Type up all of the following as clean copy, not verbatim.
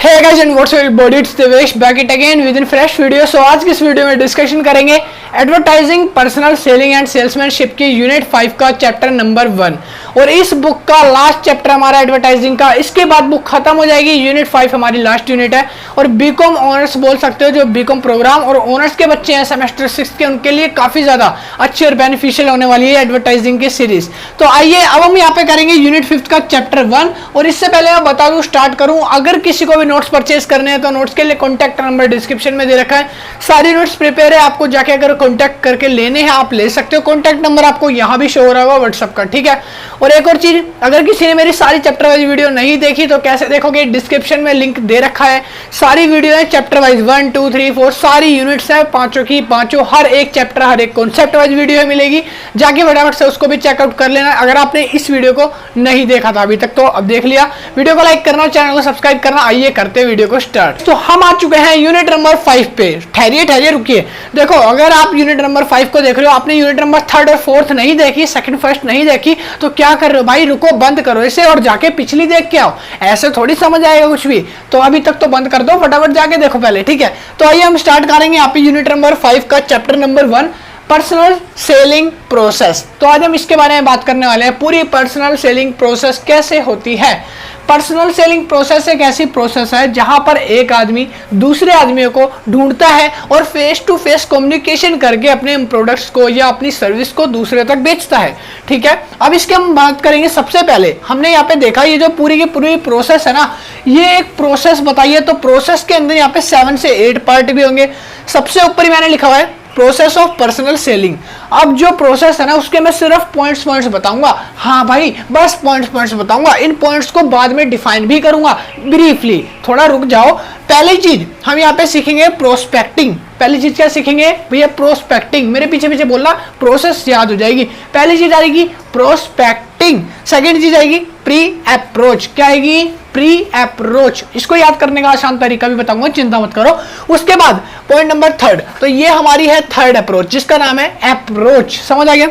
Hey guys and what's your body, it's Devesh back it again with a fresh video। So आज की इस video में discussion करेंगे advertising, personal selling and salesmanship की unit 5 का chapter number 1 और इस बुक का लास्ट चैप्टर हमारा एडवर्टाइजिंग का। इसके बाद बुक खत्म हो जाएगी। यूनिट 5 हमारी लास्ट यूनिट है और बीकॉम ऑनर्स बोल सकते हो, जो बीकॉम प्रोग्राम और ऑनर्स के बच्चे हैं सेमेस्टर 6 के, उनके लिए काफी ज्यादा अच्छी और बेनिफिशियल होने वाली है एडवर्टाइजिंग की सीरीज। तो आइए अब हम यहाँ पे करेंगे यूनिट 5 का चैप्टर 1। और इससे पहले मैं बता दूं, स्टार्ट करूं, अगर किसी को भी नोट्स परचेज करने हैं तो नोट्स के लिए कॉन्टैक्ट नंबर डिस्क्रिप्शन में दे रखा है। सारी नोट्स प्रिपेयर है, आपको जाके अगर कॉन्टैक्ट करके लेने हैं आप ले सकते हो। कॉन्टैक्ट नंबर आपको यहाँ भी शो हो रहा होगा व्हाट्सएप का, ठीक है। और एक और चीज, अगर किसी ने मेरी सारी चैप्टर वाइज वीडियो नहीं देखी तो कैसे देखोगे, डिस्क्रिप्शन में लिंक दे रखा है। सारी वीडियो है चैप्टर वाइज 1 2 3 4 सारी यूनिट्स है, पांचों की पांचों, हर एक चैप्टर हर एक कॉन्सेप्ट वाइज वीडियो मिलेगी। जाके फटाफट से उसको भी चेकआउट कर लेना अगर आपने इस वीडियो को नहीं देखा था अभी तक। तो अब देख लिया, वीडियो को लाइक करना, चैनल को सब्सक्राइब करना। आइए करते वीडियो को स्टार्ट। तो हम आ चुके हैं यूनिट नंबर 5 पे। ठहरिए रुकिए, देखो अगर आप यूनिट नंबर 5 को देख रहे हो, आपने यूनिट नंबर 3rd और 4th नहीं देखी, 2nd 1st नहीं देखी, तो क्या कर रहे हो भाई, रुको, बंद करो इसे और जाके पिछली देख के आओ। ऐसे थोड़ी समझ आएगा कुछ भी, तो अभी तक तो बंद कर दो, फटाफट जाके देखो पहले, ठीक है। तो आइए हम स्टार्ट करेंगे यहाँ पे यूनिट नंबर 5 का chapter number 1, personal selling process. तो आज हम इसके बारे में बात करने वाले हैं, पूरी पर्सनल सेलिंग प्रोसेस कैसे होती है। पर्सनल सेलिंग प्रोसेस एक ऐसी प्रोसेस है जहां पर एक आदमी दूसरे आदमियों को ढूंढता है और फेस टू फेस कम्युनिकेशन करके अपने प्रोडक्ट्स को या अपनी सर्विस को दूसरे तक बेचता है, ठीक है। अब इसके हम बात करेंगे। सबसे पहले हमने यहाँ पे देखा, ये जो पूरी की पूरी प्रोसेस है ना, ये एक प्रोसेस बताइए। तो प्रोसेस के अंदर यहाँ पे 7 से 8 पार्ट भी होंगे। सबसे ऊपर ही मैंने लिखा हुआ है प्रोसेस ऑफ पर्सनल सेलिंग। अब जो प्रोसेस है ना, उसके मैं सिर्फ पॉइंट्स बताऊंगा। हाँ भाई, बस पॉइंट्स बताऊंगा। इन पॉइंट्स को बाद में डिफाइन भी करूंगा ब्रीफली, थोड़ा रुक जाओ। पहली चीज हम यहाँ पे सीखेंगे प्रोस्पेक्टिंग। पहली चीज क्या सीखेंगे भैया, प्रोस्पेक्टिंग। मेरे पीछे बोलना, प्रोसेस याद हो जाएगी। पहली चीज आएगी प्रोस्पेक्टिंग, सेकेंड चीज आएगी प्री अप्रोच। क्या आएगी? Pre approach. इसको याद करने का आसान तरीका भी बताऊंगा, चिंता मत करो। उसके बाद पॉइंट नंबर 3rd, तो ये हमारी है 3rd अप्रोच, जिसका नाम है अप्रोच। समझ आ गया।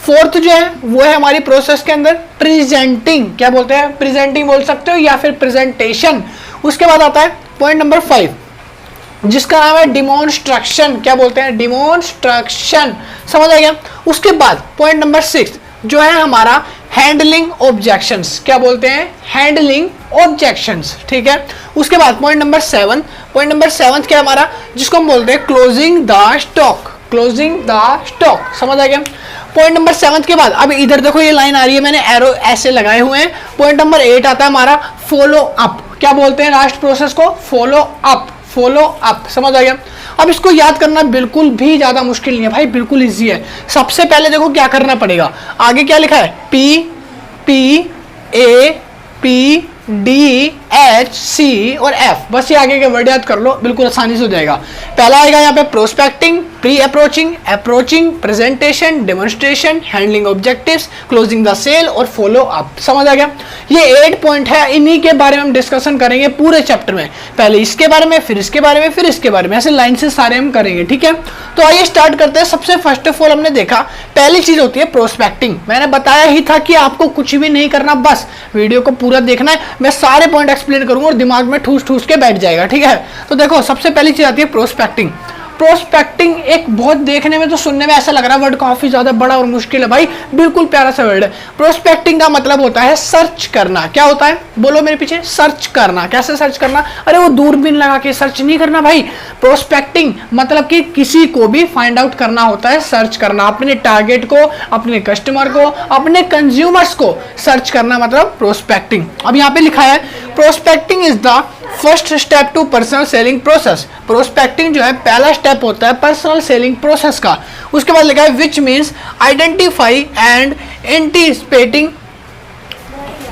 4th जो है वो है हमारी प्रोसेस के अंदर प्रेजेंटिंग। क्या बोलते हैं? प्रेजेंटिंग बोल सकते हो या फिर प्रेजेंटेशन। उसके बाद आता है पॉइंट नंबर 5, जिसका नाम है डिमॉन्स्ट्रक्शन। क्या बोलते हैं? डिमॉन्स्ट्रक्शन। समझ आ गया। उसके बाद पॉइंट नंबर 6 जो है हमारा हैंडलिंग ऑब्जेक्शंस। क्या बोलते हैं? हैंडलिंग ऑब्जेक्शंस, ठीक है। उसके बाद पॉइंट नंबर 7, पॉइंट नंबर 7 क्या हमारा, जिसको हम बोलते हैं closing the stock. Closing the stock. समझ आ गया। पॉइंट नंबर 7 के बाद अब इधर देखो, ये लाइन आ रही है, मैंने एरो ऐसे लगाए हुए हैं। पॉइंट नंबर 8 आता है हमारा फॉलो अप। क्या बोलते हैं लास्ट प्रोसेस को? Follow up. Follow up. समझ आ गया। अब इसको याद करना बिल्कुल भी ज्यादा मुश्किल नहीं है भाई, बिल्कुल इजी है। सबसे पहले देखो क्या करना पड़ेगा, आगे क्या लिखा है? PAPDHC और F। बस ये आगे के वर्ड याद कर लो, बिल्कुल आसानी से हो जाएगा। पहला आएगा यहाँ पे prospecting, pre approaching, approaching, presentation, demonstration, handling objectives, closing the sale और फॉलो अप। समझ आ गया। ये 8 पॉइंट है, इन्हीं के बारे में हम डिस्कशन करेंगे पूरे चैप्टर में। पहले इसके बारे में, फिर इसके बारे में, फिर इसके बारे में, ऐसे लाइन से सारे हम करेंगे, ठीक है। तो आइए स्टार्ट करते हैं। सबसे फर्स्ट ऑफ ऑल हमने देखा, पहली चीज होती है प्रोस्पेक्टिंग। मैंने बताया ही था कि आपको कुछ भी नहीं करना, बस वीडियो को पूरा देखना है। मैं सारे पॉइंट एक्सप्लेन करूंगा और दिमाग में ठूस के बैठ जाएगा, ठीक है। तो देखो सबसे पहली चीज आती है प्रोस्पेक्टिंग। प्रोस्पेक्टिंग एक बहुत देखने में तो सुनने में ऐसा लग रहा है वर्ड काफी ज्यादा बड़ा और मुश्किल है भाई, बिल्कुल प्यारा सा वर्ड है। प्रोस्पेक्टिंग का मतलब होता है सर्च करना। क्या होता है? बोलो मेरे पीछे। सर्च करना। कैसे सर्च करना? अरे वो दूरबीन लगा के सर्च नहीं करना भाई। प्रोस्पेक्टिंग मतलब कि किसी को भी फाइंड आउट करना होता है, सर्च करना। अपने टारगेट को, अपने कस्टमर को, अपने कंज्यूमर्स को सर्च करना मतलब प्रोस्पेक्टिंग। अब यहाँ पे लिखा है prospecting is the first step to personal selling process. Prospecting जो है पहला स्टेप होता है पर्सनल सेलिंग प्रोसेस का। उसके बाद लिखा है which means identify and anticipating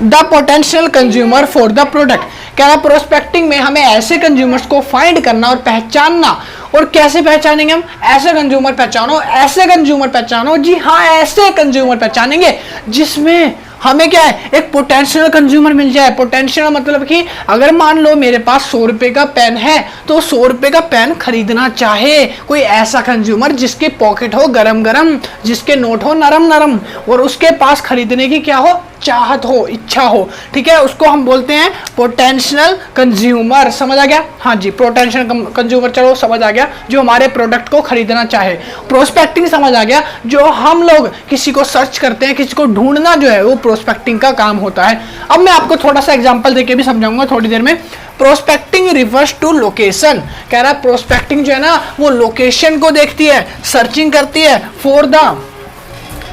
the potential consumer for the product. कह रहा प्रोस्पेक्टिंग में हमें ऐसे कंज्यूमर्स को फाइंड करना और पहचानना। और कैसे पहचानेंगे हम? ऐसे कंज्यूमर पहचानो, ऐसे कंज्यूमर पहचानो, जी हाँ ऐसे कंज्यूमर पहचानेंगे जिसमें हमें क्या है, एक पोटेंशियल कंज्यूमर मिल जाए। पोटेंशियल मतलब कि अगर मान लो मेरे पास 100 रुपए का पेन है, तो 100 रुपए का पेन खरीदना चाहे कोई ऐसा कंज्यूमर जिसके पॉकेट हो गरम गरम, जिसके नोट हो नरम नरम और उसके पास खरीदने की क्या हो, चाहत हो, इच्छा हो, ठीक है, उसको हम बोलते हैं पोटेंशियल कंज्यूमर। समझ आ गया? हाँ जी, पोटेंशियल कंज्यूमर, चलो समझ आ गया, जो हमारे प्रोडक्ट को खरीदना चाहे। प्रोस्पेक्टिंग समझ आ गया, जो हम लोग किसी को सर्च करते हैं, किसी को ढूंढना जो है वो प्रोस्पेक्टिंग का काम होता है। अब मैं आपको थोड़ा सा एग्जांपल देके भी समझाऊंगा थोड़ी देर में। प्रोस्पेक्टिंग रिफर्स टू लोकेशन, कह रहा है प्रोस्पेक्टिंग जो है ना वो लोकेशन को देखती है, सर्चिंग करती है for the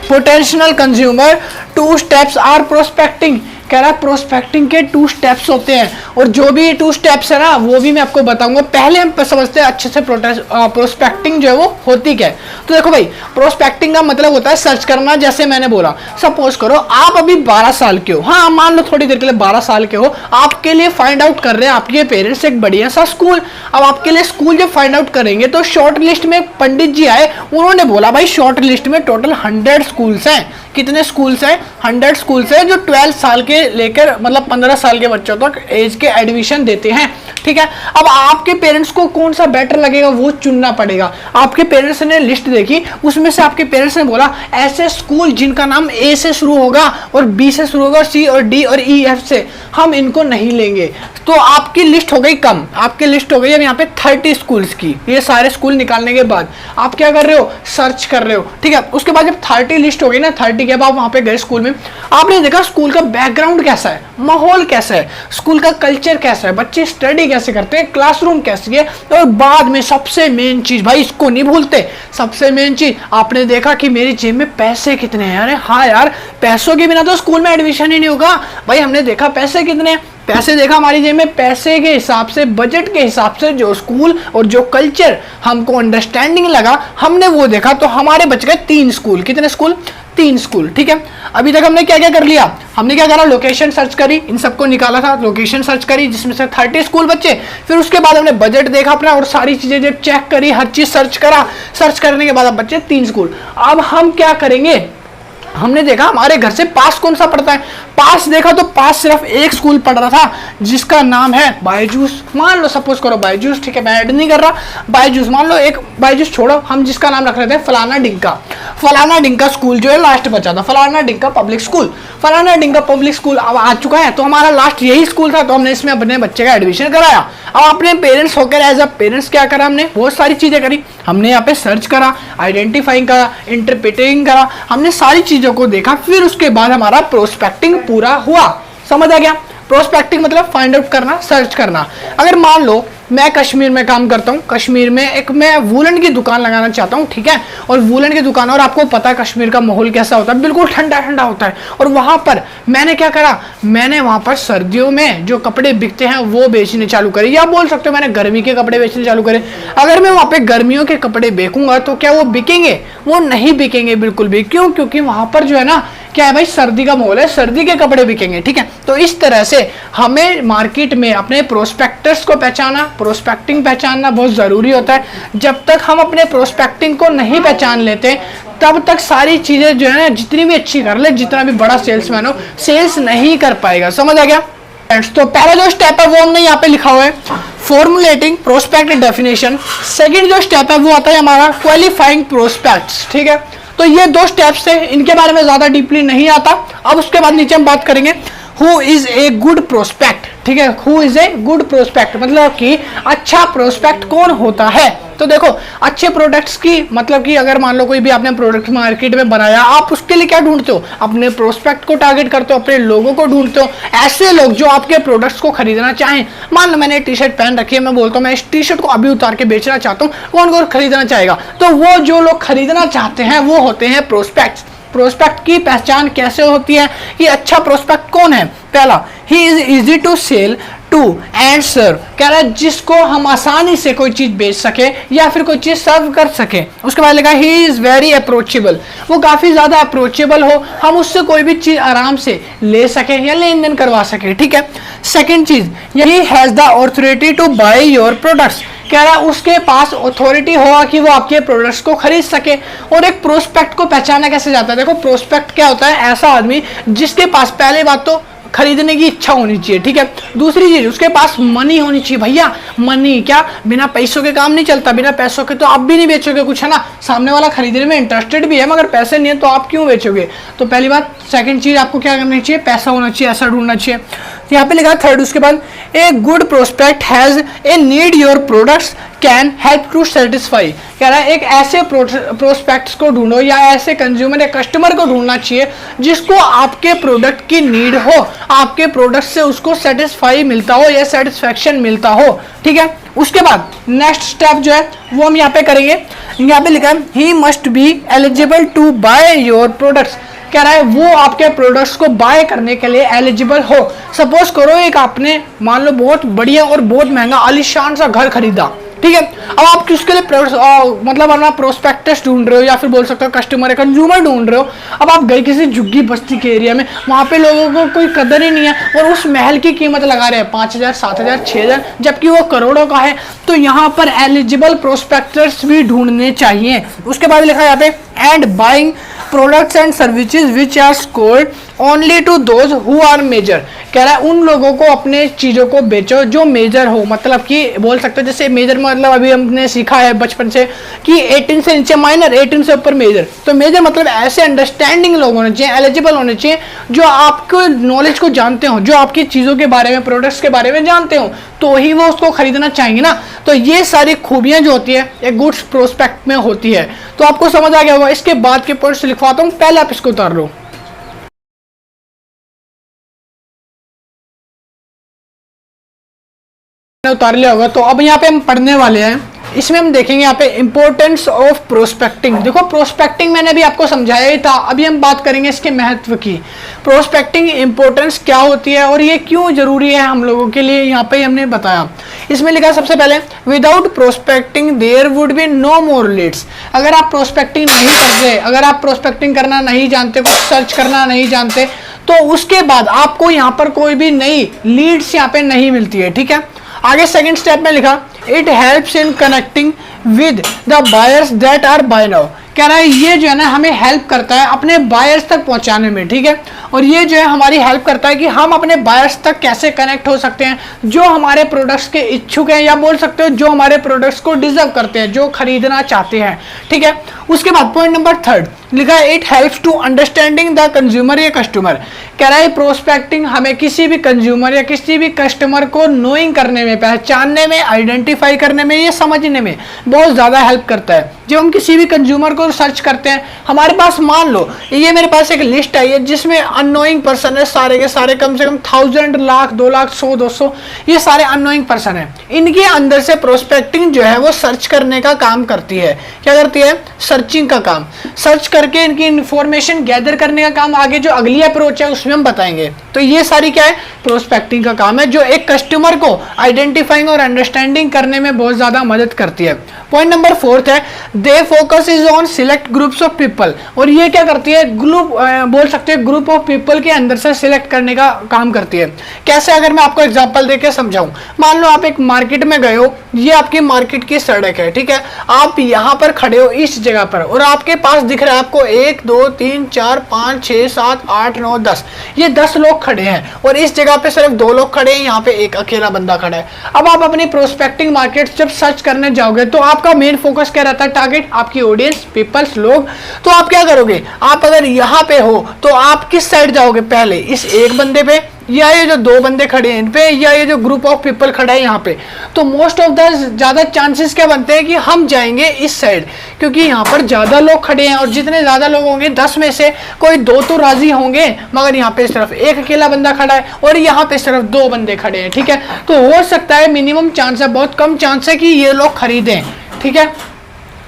potential consumer. 2 steps are prospecting, कह रहा है प्रोस्पेक्टिंग के 2 स्टेप्स होते हैं, और जो भी 2 स्टेप्स है ना वो भी मैं आपको बताऊंगा। पहले हम समझते हैं अच्छे से प्रोस्पेक्टिंग जो है वो होती क्या है। तो देखो भाई, प्रोस्पेक्टिंग का मतलब होता है सर्च करना। जैसे मैंने बोला, सपोज करो आप अभी 12 साल के हो, हाँ मान लो थोड़ी देर के लिए 12 साल के हो, आपके लिए फाइंड आउट कर रहे हैं आपके पेरेंट्स एक बढ़िया सा स्कूल। अब आपके लिए स्कूल जब फाइंड आउट करेंगे तो शॉर्ट लिस्ट में पंडित जी आए, उन्होंने बोला भाई शॉर्ट लिस्ट में टोटल 100 स्कूल्स हैं। कितने स्कूल्स हैं? 100 स्कूल्स हैं जो 12 साल के लेकर मतलब 15 साल के बच्चों तक एज के एडमिशन देते हैं, ठीक है। अब आपके पेरेंट्स को कौन सा बेटर लगेगा वो चुनना पड़ेगा। आपके पेरेंट्स ने लिस्ट देखी, उसमें से आपके पेरेंट्स ने बोला ऐसे स्कूल जिनका नाम ए से शुरू होगा और बी से शुरू होगा, सी और डी और ई एफ से, हम इनको नहीं लेंगे। तो आपकी लिस्ट हो गई कम, आपकी लिस्ट हो गई अब यहाँ पे 30 स्कूल्स की। ये सारे स्कूल निकालने के बाद आप क्या कर रहे हो? सर्च कर रहे हो, ठीक है। उसके बाद जब 30 लिस्ट हो गई ना, 30 के बाद वहां पे गए स्कूल में, आपने देखा स्कूल का बैकग्राउंड कैसा है, माहौल कैसा है, स्कूल का कल्चर कैसा है, बच्चे स्टडी कैसे करते हैं, क्लासरूम कैसी है। और बाद में सबसे मेन चीज, भाई इसको नहीं भूलते, सबसे मेन चीज, आपने देखा कि मेरी जेब में पैसे कितने हैं। अरे हाँ यार, पैसों के बिना तो स्कूल में एडमिशन ही नहीं होगा। भाई हमने देखा पैसे कितने हैं, पैसे देखा हमारी जेब में, पैसे के हिसाब से, बजट के हिसाब से जो स्कूल और जो कल्चर हमको अंडरस्टैंडिंग लगा, हमने वो देखा। तो हमारे बच गए 3 स्कूल। कितने स्कूल? 3 स्कूल, ठीक है। अभी तक हमने क्या क्या कर लिया? हमने क्या करा? लोकेशन सर्च करी, इन सबको निकाला था, लोकेशन सर्च करी जिसमें से 30 स्कूल बच्चे। फिर उसके बाद हमने बजट देखा अपना और सारी चीजें जब चेक करी, हर चीज सर्च करा, सर्च करने के बाद अब बच्चे 3 स्कूल। अब हम क्या करेंगे? हमने देखा हमारे घर से पास कौन सा पड़ता है, पास देखा तो पास सिर्फ एक स्कूल पढ़ रहा था जिसका नाम है बायजूस। मान लो सपोज करो बायजूस, ठीक है, मैं ऐड नहीं कर रहा, बायजूस मान लो, एक बायजूस छोड़ो, हम जिसका नाम रख रहे थे फलाना डिंका। फलाना डिंका स्कूल जो है लास्ट बचा था, फलाना डिंका पब्लिक स्कूल। फलाना डिंका पब्लिक स्कूल अब आ चुका है, तो हमारा लास्ट यही स्कूल था, तो हमने इसमें अपने बच्चे का एडमिशन कराया। अब अपने पेरेंट्स होकर एज अ पेरेंट्स क्या करा, हमने बहुत सारी चीजें करी। हमने यहाँ पे सर्च करा, आइडेंटिफाइंग करा, इंटरप्रेटिंग करा, हमने सारी चीजों को देखा। फिर उसके बाद हमारा प्रोस्पेक्टिंग पूरा हुआ। समझ आ गया? प्रोस्पेक्टिंग मतलब फाइंड आउट करना, सर्च करना। अगर मान लो मैं कश्मीर में काम करता हूँ, कश्मीर में एक मैं वूलन की दुकान लगाना चाहता हूँ, ठीक है, और वूलन की दुकान, और आपको पता है कश्मीर का माहौल कैसा होता है, बिल्कुल ठंडा ठंडा होता है। और वहां पर मैंने क्या करा, मैंने वहां पर सर्दियों में जो कपड़े बिकते हैं वो बेचने चालू करे, या बोल सकते हो मैंने गर्मी के कपड़े बेचने चालू करे। अगर मैं वहां पे गर्मियों के कपड़े बेचूंगा तो क्या वो बिकेंगे? वो नहीं बिकेंगे बिल्कुल भी। क्यों? क्योंकि वहां पर जो है ना क्या है भाई, सर्दी का माहौल है, सर्दी के कपड़े बिकेंगे, ठीक है। तो इस तरह से हमें मार्केट में अपने प्रोस्पेक्टर्स को पहचाना, प्रोस्पेक्टिंग पहचानना बहुत जरूरी होता है। जब तक हम अपने प्रोस्पेक्टिंग को नहीं पहचान लेते तब तक सारी चीजें जो है ना जितनी भी अच्छी कर ले, जितना भी बड़ा सेल्समैन हो, सेल्स नहीं कर पाएगा। समझ आ गया? तो पहला जो स्टेप है वो हमने यहाँ पे लिखा हुआ है, फॉर्मुलेटिंग प्रोस्पेक्ट डेफिनेशन। सेकंड जो स्टेप है वो आता है हमारा क्वालिफाइंग प्रोस्पेक्ट्स, ठीक है। तो ये 2 स्टेप्स है, इनके बारे में ज्यादा डीपली नहीं आता। अब उसके बाद नीचे हम बात करेंगे who is a good prospect, ठीक है। Who is a good prospect मतलब कि अच्छा प्रोस्पेक्ट कौन होता है। तो देखो अच्छे प्रोडक्ट्स की मतलब कि अगर मान लो कोई भी आपने प्रोडक्ट मार्केट में बनाया, आप उसके लिए क्या ढूंढते हो? अपने प्रोस्पेक्ट को टारगेट करते हो, अपने लोगों को ढूंढते हो, ऐसे लोग जो आपके प्रोडक्ट्स को खरीदना चाहें। मान लो मैंने टी शर्ट पहन रखी है, मैं बोलता हूँ मैं इस टी शर्ट को अभी उतार के बेचना चाहता हूँ, कौन कौन खरीदना चाहेगा? तो वो जो लोग खरीदना चाहते हैं वो होते हैं प्रोस्पेक्ट्स। प्रोस्पेक्ट की पहचान कैसे होती है कि अच्छा प्रोस्पेक्ट कौन है? पहला, he is easy to sell to and serve, कह रहा है जिसको हम आसानी से कोई चीज बेच सके या फिर कोई चीज सर्व कर सके। उसके बाद लिखा ही इज वेरी अप्रोचेबल, वो काफी ज्यादा अप्रोचेबल हो, हम उससे कोई भी चीज आराम से ले सके या लेन देन करवा सके, ठीक है। सेकेंड चीज, he has the authority to buy your products, कह रहा उसके पास अथॉरिटी होगा कि वो आपके प्रोडक्ट्स को खरीद सके। और एक प्रोस्पेक्ट को पहचाना कैसे जाता है? देखो प्रोस्पेक्ट क्या होता है? ऐसा आदमी जिसके पास पहले बात तो खरीदने की इच्छा होनी चाहिए, ठीक है। दूसरी चीज, उसके पास मनी होनी चाहिए। भैया मनी, क्या बिना पैसों के काम नहीं चलता, बिना पैसों के तो आप भी नहीं बेचोगे कुछ, है ना। सामने वाला खरीदने में इंटरेस्टेड भी है मगर पैसे नहीं है तो आप क्यों बेचोगे। तो पहली बात। सेकंड चीज आपको क्या करनी चाहिए, पैसा होना चाहिए, ऐसा ढूंढना चाहिए। तो यहाँ पे लिखा थर्ड, उसके बाद a good prospect has a need your products can help to satisfy. कह रहा है एक ऐसे प्रोस्पेक्ट्स को ढूंढो या ऐसे कंज्यूमर या कस्टमर को ढूंढना चाहिए जिसको आपके प्रोडक्ट की नीड हो, आपके प्रोडक्ट से उसको सेटिस्फाई मिलता हो या सेटिस्फेक्शन मिलता हो, ठीक है। उसके बाद नेक्स्ट स्टेप जो है वो हम यहाँ पे करेंगे। यहाँ पे लिखा है he must be eligible to buy your products. कह रहा है वो आपके प्रोडक्ट्स को बाय करने के लिए एलिजिबल हो। सपोज करो एक आपने मान लो बहुत बढ़िया और बहुत महंगा आलीशान सा घर खरीदा, ठीक है। अब आप किसके लिए मतलब अपना प्रोस्पेक्टस ढूंढ रहे हो या फिर बोल सकते हो कस्टमर या कंज्यूमर ढूंढ रहे हो। अब आप गए किसी झुग्गी बस्ती के एरिया में, वहां पे लोगों को कोई कदर ही नहीं है और उस महल की कीमत लगा रहे हैं 5,000, 7,000, 6,000, जबकि वो करोड़ों का है। तो यहाँ पर एलिजिबल प्रोस्पेक्टस भी ढूंढने चाहिए। उसके बाद लिखा है यहाँ पे and buying products and services which are scored only to those who are major. कह रहा है उन लोगों को अपने चीजों को बेचो जो मेजर हो, मतलब कि बोल सकते हो जैसे मेजर मतलब अभी हमने सीखा है बचपन से कि 18 से नीचे माइनर, 18 से ऊपर मेजर। तो मेजर मतलब ऐसे अंडरस्टैंडिंग लोग होने चाहिए, एलिजिबल होने चाहिए, जो आपको नॉलेज को जानते हो, जो आपकी चीजों के बारे में, प्रोडक्ट्स के बारे में जानते हो, तो ही वो उसको खरीदना चाहेंगे ना। तो ये सारी खूबियां जो होती है एक गुड्स प्रोस्पेक्ट में होती है। तो आपको समझ आ गया होगा। इसके बाद के पॉइंट्स लिखवाता हूं, पहले आप इसको उतार लो। उतार लिया होगा। तो अब यहाँ पे हम पढ़ने वाले हैं, इसमें हम देखेंगे यहाँ पे इंपॉर्टेंस ऑफ प्रोस्पेक्टिंग। देखो प्रोस्पेक्टिंग मैंने भी आपको समझाया ही था, अभी हम बात करेंगे इसके महत्व की। प्रोस्पेक्टिंग इंपॉर्टेंस क्या होती है और ये क्यों जरूरी है हम लोगों के लिए, यहाँ पे हमने बताया। इसमें लिखा सबसे पहले without prospecting there would be no more leads. अगर आप प्रोस्पेक्टिंग नहीं करते, अगर आप प्रोस्पेक्टिंग करना नहीं जानते, कुछ सर्च करना नहीं जानते, तो उसके बाद आपको यहाँ पर कोई भी नई लीड्स यहाँ पे नहीं मिलती है, ठीक है। आगे सेकंड स्टेप में लिखा it helps in connecting with the buyers that are buy now. कह रहा है ये जो है ना हमें हेल्प करता है अपने बायर्स तक पहुंचाने में, ठीक है। और ये जो है हमारी हेल्प करता है कि हम अपने बायर्स तक कैसे कनेक्ट हो सकते हैं जो हमारे प्रोडक्ट्स के इच्छुक हैं, या बोल सकते हो जो हमारे प्रोडक्ट्स को डिजर्व करते हैं, जो खरीदना चाहते हैं, ठीक है। उसके बाद पॉइंट नंबर थर्ड लिखा है it helps to understanding the consumer या कस्टमर। कह रहा है प्रोस्पेक्टिंग हमें किसी भी कंज्यूमर या किसी भी कस्टमर को नोइंग करने में, पहचानने में, आइडेंटिफाई करने में, ये समझने में बहुत ज़्यादा हेल्प करता है। जब हम किसी भी कंज्यूमर को सर्च करते हैं, हमारे पास मान लो ये मेरे पास एक लिस्ट आई है जिसमें अननोइंग पर्सन है, सारे के सारे कम से कम 1000, लाख, 2 लाख, 100, 200, ये सारे अननोइंग पर्सन है। इनके अंदर से प्रोस्पेक्टिंग जो है वो सर्च करने का काम करती है। क्या करती है? सर्चिंग का काम, सर्च करके इनकी इंफॉर्मेशन गैदर करने का काम आगे जो अगली अप्रोच है उसमें हम बताएंगे। तो ये सारी क्या है? प्रोस्पेक्टिंग का काम है, जो एक कस्टमर को आइडेंटिफाइंग और अंडरस्टैंडिंग करने में बहुत ज्यादा मदद करती है। पॉइंट नंबर फोर्थ है they focus is on select groups of people. और ये क्या करती है? ग्रुप बोल सकते हैं ग्रुप ऑफ पीपल के अंदर से सिलेक्ट करने का काम करती है। कैसे? अगर मैं आपको एग्जांपल देके समझाऊं, मान लो आप एक मार्केट में गए हो, ये आपकी मार्केट की सड़क है, ठीक है। आप यहाँ पर खड़े हो इस जगह पर और आपके पास दिख रहा है आपको 1 2 3 4 5 6 7 8 9 10, ये 10 लोग खड़े हैं और इस जगह पे सिर्फ 2 लोग खड़े हैं, यहाँ पे एक अकेला बंदा खड़ा है। अब आप अपनी प्रोस्पेक्टिंग मार्केट जब सर्च करने जाओगे तो आपका मेन फोकस क्या रहता है? टारगेट, आपकी ऑडियंस, पीपल्स, लोग। तो आप क्या करोगे? आप अगर यहाँ पे हो तो आप किस साइड जाओगे? पहले इस एक बंदे पे, या ये जो 2 बंदे खड़े हैं इन पे, या ये जो ग्रुप ऑफ पीपल खड़ा है यहाँ पे। तो मोस्ट ऑफ द ज्यादा चांसेस क्या बनते हैं कि हम जाएंगे इस साइड, क्योंकि यहाँ पर ज्यादा लोग खड़े हैं और जितने ज्यादा लोग होंगे 10 में से कोई 2 तो राजी होंगे, मगर यहाँ पे सिर्फ एक अकेला बंदा खड़ा है और यहाँ पे सिर्फ 2 बंदे खड़े हैं, ठीक है। तो हो सकता है मिनिमम चांस है, बहुत कम चांस है कि ये लोग खरीदें, ठीक है।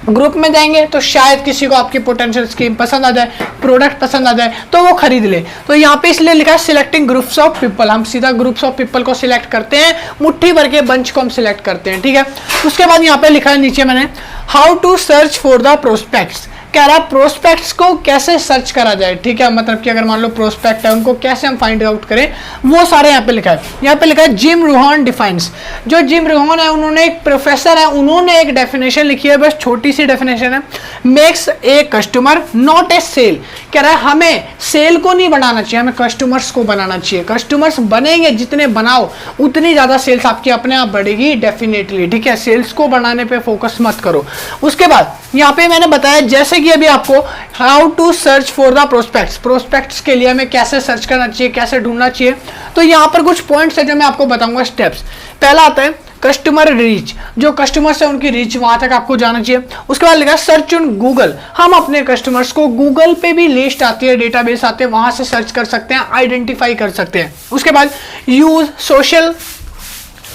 ग्रुप में जाएंगे तो शायद किसी को आपकी पोटेंशियल स्कीम पसंद आ जाए, प्रोडक्ट पसंद आ जाए तो वो खरीद ले। तो यहाँ पे इसलिए लिखा है सिलेक्टिंग ग्रुप्स ऑफ पीपल। हम सीधा ग्रुप्स ऑफ पीपल को सिलेक्ट करते हैं, मुट्ठी भर के बंच को हम सिलेक्ट करते हैं, ठीक है। उसके बाद यहाँ पे लिखा है नीचे मैंने how to search for the prospects. कह रहा है प्रोस्पेक्ट्स को कैसे सर्च करा जाए, ठीक है, मतलब कि अगर मान लो प्रोस्पेक्ट है उनको कैसे हम फाइंड आउट करें, वो सारे यहाँ पे लिखा है। यहाँ पे लिखा है जिम रोहन डिफाइंस। जो जिम रोहन है उन्होंने, एक प्रोफेसर है, उन्होंने एक डेफिनेशन लिखी है, बस छोटी सी डेफिनेशन है, makes a customer not a sale. कह रहा है हमें सेल को नहीं बनाना चाहिए, हमें कस्टमर्स को बनाना चाहिए। कस्टमर्स बनेंगे, जितने बनाओ उतनी ज्यादा सेल्स आपकी अपने आप बढ़ेगी डेफिनेटली, ठीक है। सेल्स को बढ़ाने पे फोकस मत करो। उसके बाद यहाँ पे मैंने बताया जैसे कि अभी आपको how to search for the prospects, prospects के लिए हमें कैसे सर्च करना चाहिए, कैसे ढूंढना चाहिए। तो यहाँ पर कुछ पॉइंट्स है जो मैं आपको बताऊंगा, स्टेप्स। पहला आता है कस्टमर रीच, जो कस्टमर्स है उनकी रीच वहां तक आपको जाना चाहिए। उसके बाद लिखा सर्च ऑन गूगल, हम अपने कस्टमर्स को गूगल पे भी लिस्ट आती है, डेटाबेस आते हैं, वहां से सर्च कर सकते हैं, आइडेंटिफाई कर सकते हैं। उसके बाद यूज सोशल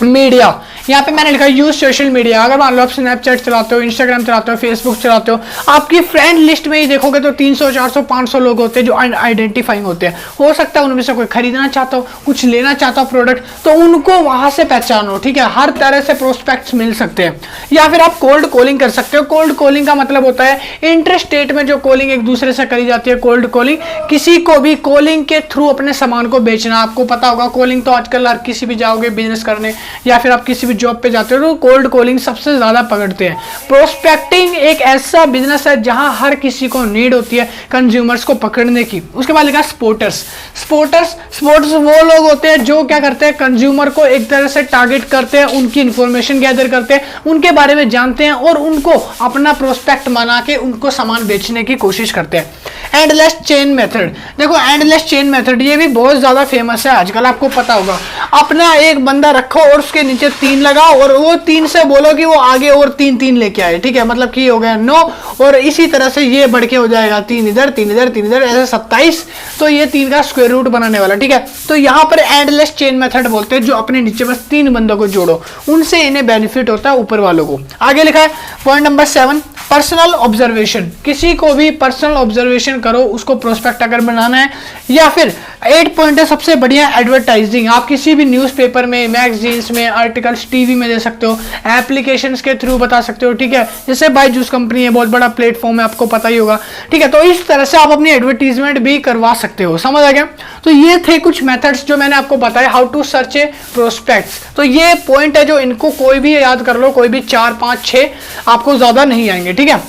मीडिया, यहाँ पे मैंने लिखा यूज सोशल मीडिया। अगर मान लो आप स्नैपचैट चलाते हो, इंस्टाग्राम चलाते हो, फेसबुक चलाते हो, आपकी फ्रेंड लिस्ट में ही देखोगे तो 300 400 500 लोग होते हैं जो आइडेंटिफाइंग होते हैं। हो सकता है उनमें से कोई खरीदना चाहता हो, कुछ लेना चाहता हो प्रोडक्ट, तो उनको वहां से पहचानो, ठीक है। हर तरह से प्रोस्पेक्ट्स मिल सकते हैं। या फिर आप कोल्ड कॉलिंग कर सकते हो। कोल्ड कॉलिंग का मतलब होता है इंटर स्टेट में जो कॉलिंग एक दूसरे से करी जाती है, कोल्ड कॉलिंग। किसी को भी कॉलिंग के थ्रू अपने सामान को बेचना। आपको पता होगा कॉलिंग तो आजकल हर किसी भी जाओगे बिजनेस करने या फिर आप किसी भी जॉब पे जाते हो तो कोल्ड कॉलिंग सबसे ज्यादा पकड़ते हैं। प्रोस्पेक्टिंग एक ऐसा बिजनेस है जहां हर किसी को नीड होती है कंज्यूमर्स को पकड़ने की। उसके बाद लिखा स्पोर्टर्स। स्पोर्टर्स वो लोग होते हैं जो क्या करते हैं, कंज्यूमर को एक तरह से टारगेट करते हैं, उनकी इंफॉर्मेशन गैदर करते हैं, उनके बारे में जानते हैं और उनको अपना प्रोस्पेक्ट बना के उनको सामान बेचने की कोशिश करते हैं। एंडलेस चेन मेथड, देखो एंडलेस चेन मेथड ये भी बहुत ज्यादा फेमस है आजकल, आपको पता होगा। अपना एक बंदा रखो और उसके नीचे 3 लगाओ और वो 3 से बोलो कि वो आगे और 3 लेके आए, ठीक है, मतलब कि हो गया 9 और इसी तरह से ये बढ़ के हो जाएगा 3 इधर 3 इधर 3 इधर, ऐसे 27। तो ये 3 का स्क्वायर रूट बनाने वाला, ठीक है। तो यहाँ पर एंडलेस चेन मेथड बोलते हैं, जो अपने नीचे बस 3 बंदों को जोड़ो, उनसे इन्हें बेनिफिट होता है ऊपर वालों को। आगे लिखा है पॉइंट नंबर 7 पर्सनल ऑब्जर्वेशन। किसी को भी पर्सनल ऑब्जर्वेशन करो, उसको प्रोस्पेक्ट अगर बनाना है। या फिर 8 पॉइंट है सबसे बढ़िया, एडवर्टाइजिंग। आप किसी भी न्यूज़पेपर में, मैगजीन्स में, आर्टिकल्स, टीवी में दे सकते हो, एप्लीकेशंस के थ्रू बता सकते हो, ठीक है। जैसे बायजूस कंपनी है, बहुत बड़ा प्लेटफॉर्म है, आपको पता ही होगा, ठीक है। तो इस तरह से आप अपनी एडवर्टीजमेंट भी करवा सकते हो, समझ आ गया। तो ये थे कुछ मेथड्स जो मैंने आपको बताया, how to search a prospects. तो ये पॉइंट है जो इनको कोई भी याद कर लो, कोई भी 4 5 6 आपको ज्यादा नहीं आएंगे, ठीक है।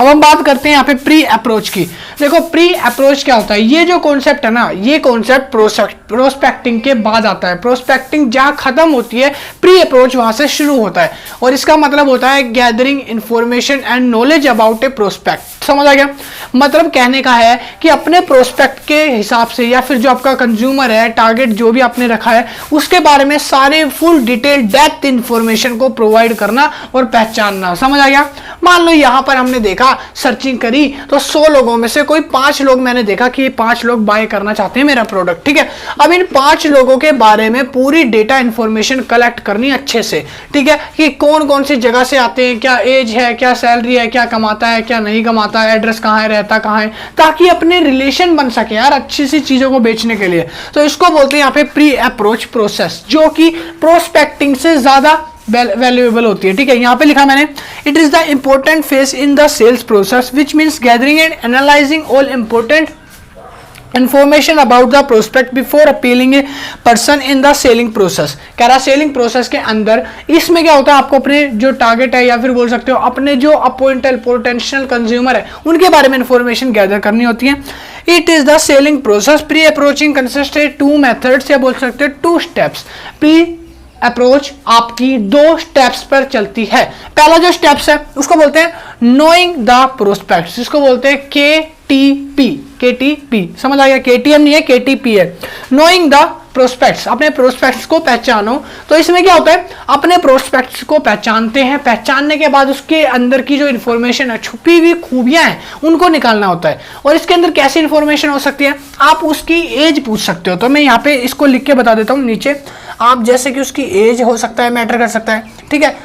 अब हम बात करते हैं यहाँ पे प्री अप्रोच की। देखो प्री अप्रोच क्या होता है, ये जो कॉन्सेप्ट है ना, ये कॉन्सेप्ट प्रोस्पेक्टिंग के बाद आता है। प्रोस्पेक्टिंग जहां खत्म होती है, प्री अप्रोच वहां से शुरू होता है। और इसका मतलब होता है gathering information and knowledge about A prospect. समझ आ गया, मतलब कहने का है कि अपने प्रोस्पेक्ट के हिसाब से या फिर जो आपका कंज्यूमर है, टारगेट जो भी आपने रखा है, उसके बारे में सारे फुल डिटेल डेप्थ इंफॉर्मेशन को प्रोवाइड करना और पहचानना। समझ आ गया। मान लो यहां पर हमने देखा, सर्चिंग करी तो 100 लोगों में से कोई 5 लोग मैंने देखा कि ये 5 लोग बाय करना चाहते हैं मेरा प्रोडक्ट, ठीक है। अब इन 5 लोगों के बारे में पूरी डेटा इंफॉर्मेशन कलेक्ट करनी अच्छे से, ठीक है, कि कौन कौन सी जगह से आते हैं, क्या एज है, क्या सैलरी है, क्या कमाता है, क्या नहीं कमाता है, एड्रेस कहाँ है, रहता कहाँ है, ताकि अपने रिलेशन बन सके यार अच्छी सी चीजों को बेचने के लिए। तो इसको बोलते हैं यहाँ पे प्री अप्रोच प्रोसेस, जो कि प्रोस्पेक्टिंग से ज्यादा वैल्यूएबल होती है, ठीक है। यहाँ पे लिखा मैंने, it is the important phase in the sales process which means gathering and analysing all important information about the prospect before appealing a person in the selling process. कह रहा सेलिंग प्रोसेस के अंदर इसमें क्या होता है, आपको अपने जो टारगेट है या फिर बोल सकते हो अपने जो पोटेंशियल कंज्यूमर है उनके बारे में इंफॉर्मेशन गैदर करनी होती है। It is the selling process. Pre approaching consist 2 methods या बोल सकते हो 2 स्टेप्स। प्री अप्रोच आपकी 2 स्टेप्स पर चलती है। पहला जो स्टेप्स है उसको बोलते हैं नोइंग द प्रोस्पेक्ट्स, इसको बोलते हैं KTP। समझ आ गया, KTM नहीं है, KTP है। नोइंग द प्रोस्पेक्ट्स, अपने प्रोस्पेक्ट्स को पहचानो। तो इसमें क्या होता है, अपने प्रोस्पेक्ट्स को पहचानते हैं, पहचानने के बाद उसके अंदर की जो इन्फॉर्मेशन है, छुपी हुई खूबियां हैं, उनको निकालना होता है। और इसके अंदर कैसी इन्फॉर्मेशन हो सकती है, आप उसकी एज पूछ सकते हो। तो मैं यहाँ पे इसको लिख के बता देता हूँ नीचे, आप जैसे कि उसकी एज हो सकता है, मैटर कर सकता है, ठीक है,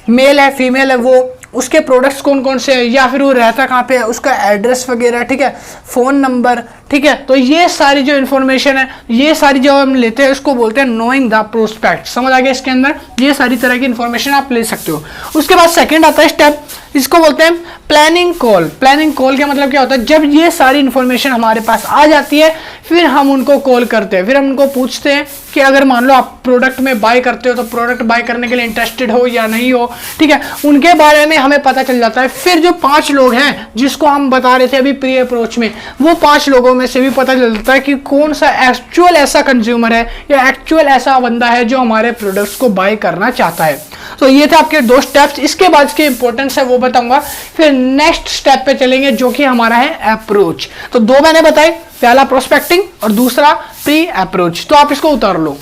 मेल है फीमेल है वो, उसके प्रोडक्ट्स कौन कौन से हैं, या फिर वो रहता कहाँ पे है, उसका एड्रेस वगैरह, ठीक है, फ़ोन नंबर, ठीक है। तो ये सारी जो इन्फॉर्मेशन है, ये सारी जो हम लेते हैं उसको बोलते हैं नोइंग द प्रोस्पेक्ट। समझ आ गया? इसके अंदर ये सारी तरह की इन्फॉर्मेशन आप ले सकते हो। उसके बाद सेकंड आता है स्टेप, इसको बोलते हैं प्लानिंग कॉल। प्लानिंग कॉल का मतलब क्या होता है? जब ये सारी इन्फॉर्मेशन हमारे पास आ जाती है, फिर हम उनको कॉल करते हैं, फिर हम उनको पूछते हैं कि अगर मान लो आप प्रोडक्ट में बाय करते हो तो प्रोडक्ट बाय करने के लिए इंटरेस्टेड हो या नहीं हो, ठीक है, उनके बारे में हमें पता चल जाता है। फिर जो 5 लोग हैं जिसको हम बता रहे थे अभी प्री अप्रोच में, वो 5 लोगों में से भी पता चल जाता है कि कौन सा एक्चुअल ऐसा कंज्यूमर है या एक्चुअल ऐसा बंदा है जो हमारे प्रोडक्ट्स को बाय करना चाहता है। तो ये थे आपके 2 स्टेप्स। इसके बाद इसकी इंपॉर्टेंस है वो बताऊंगा। फिर नेक्स्ट स्टेप पे चलेंगे जो कि हमारा है अप्रोच। तो 2 मैंने बताए, पहला प्रोस्पेक्टिंग और दूसरा प्री अप्रोच। तो आप इसको उतार लो।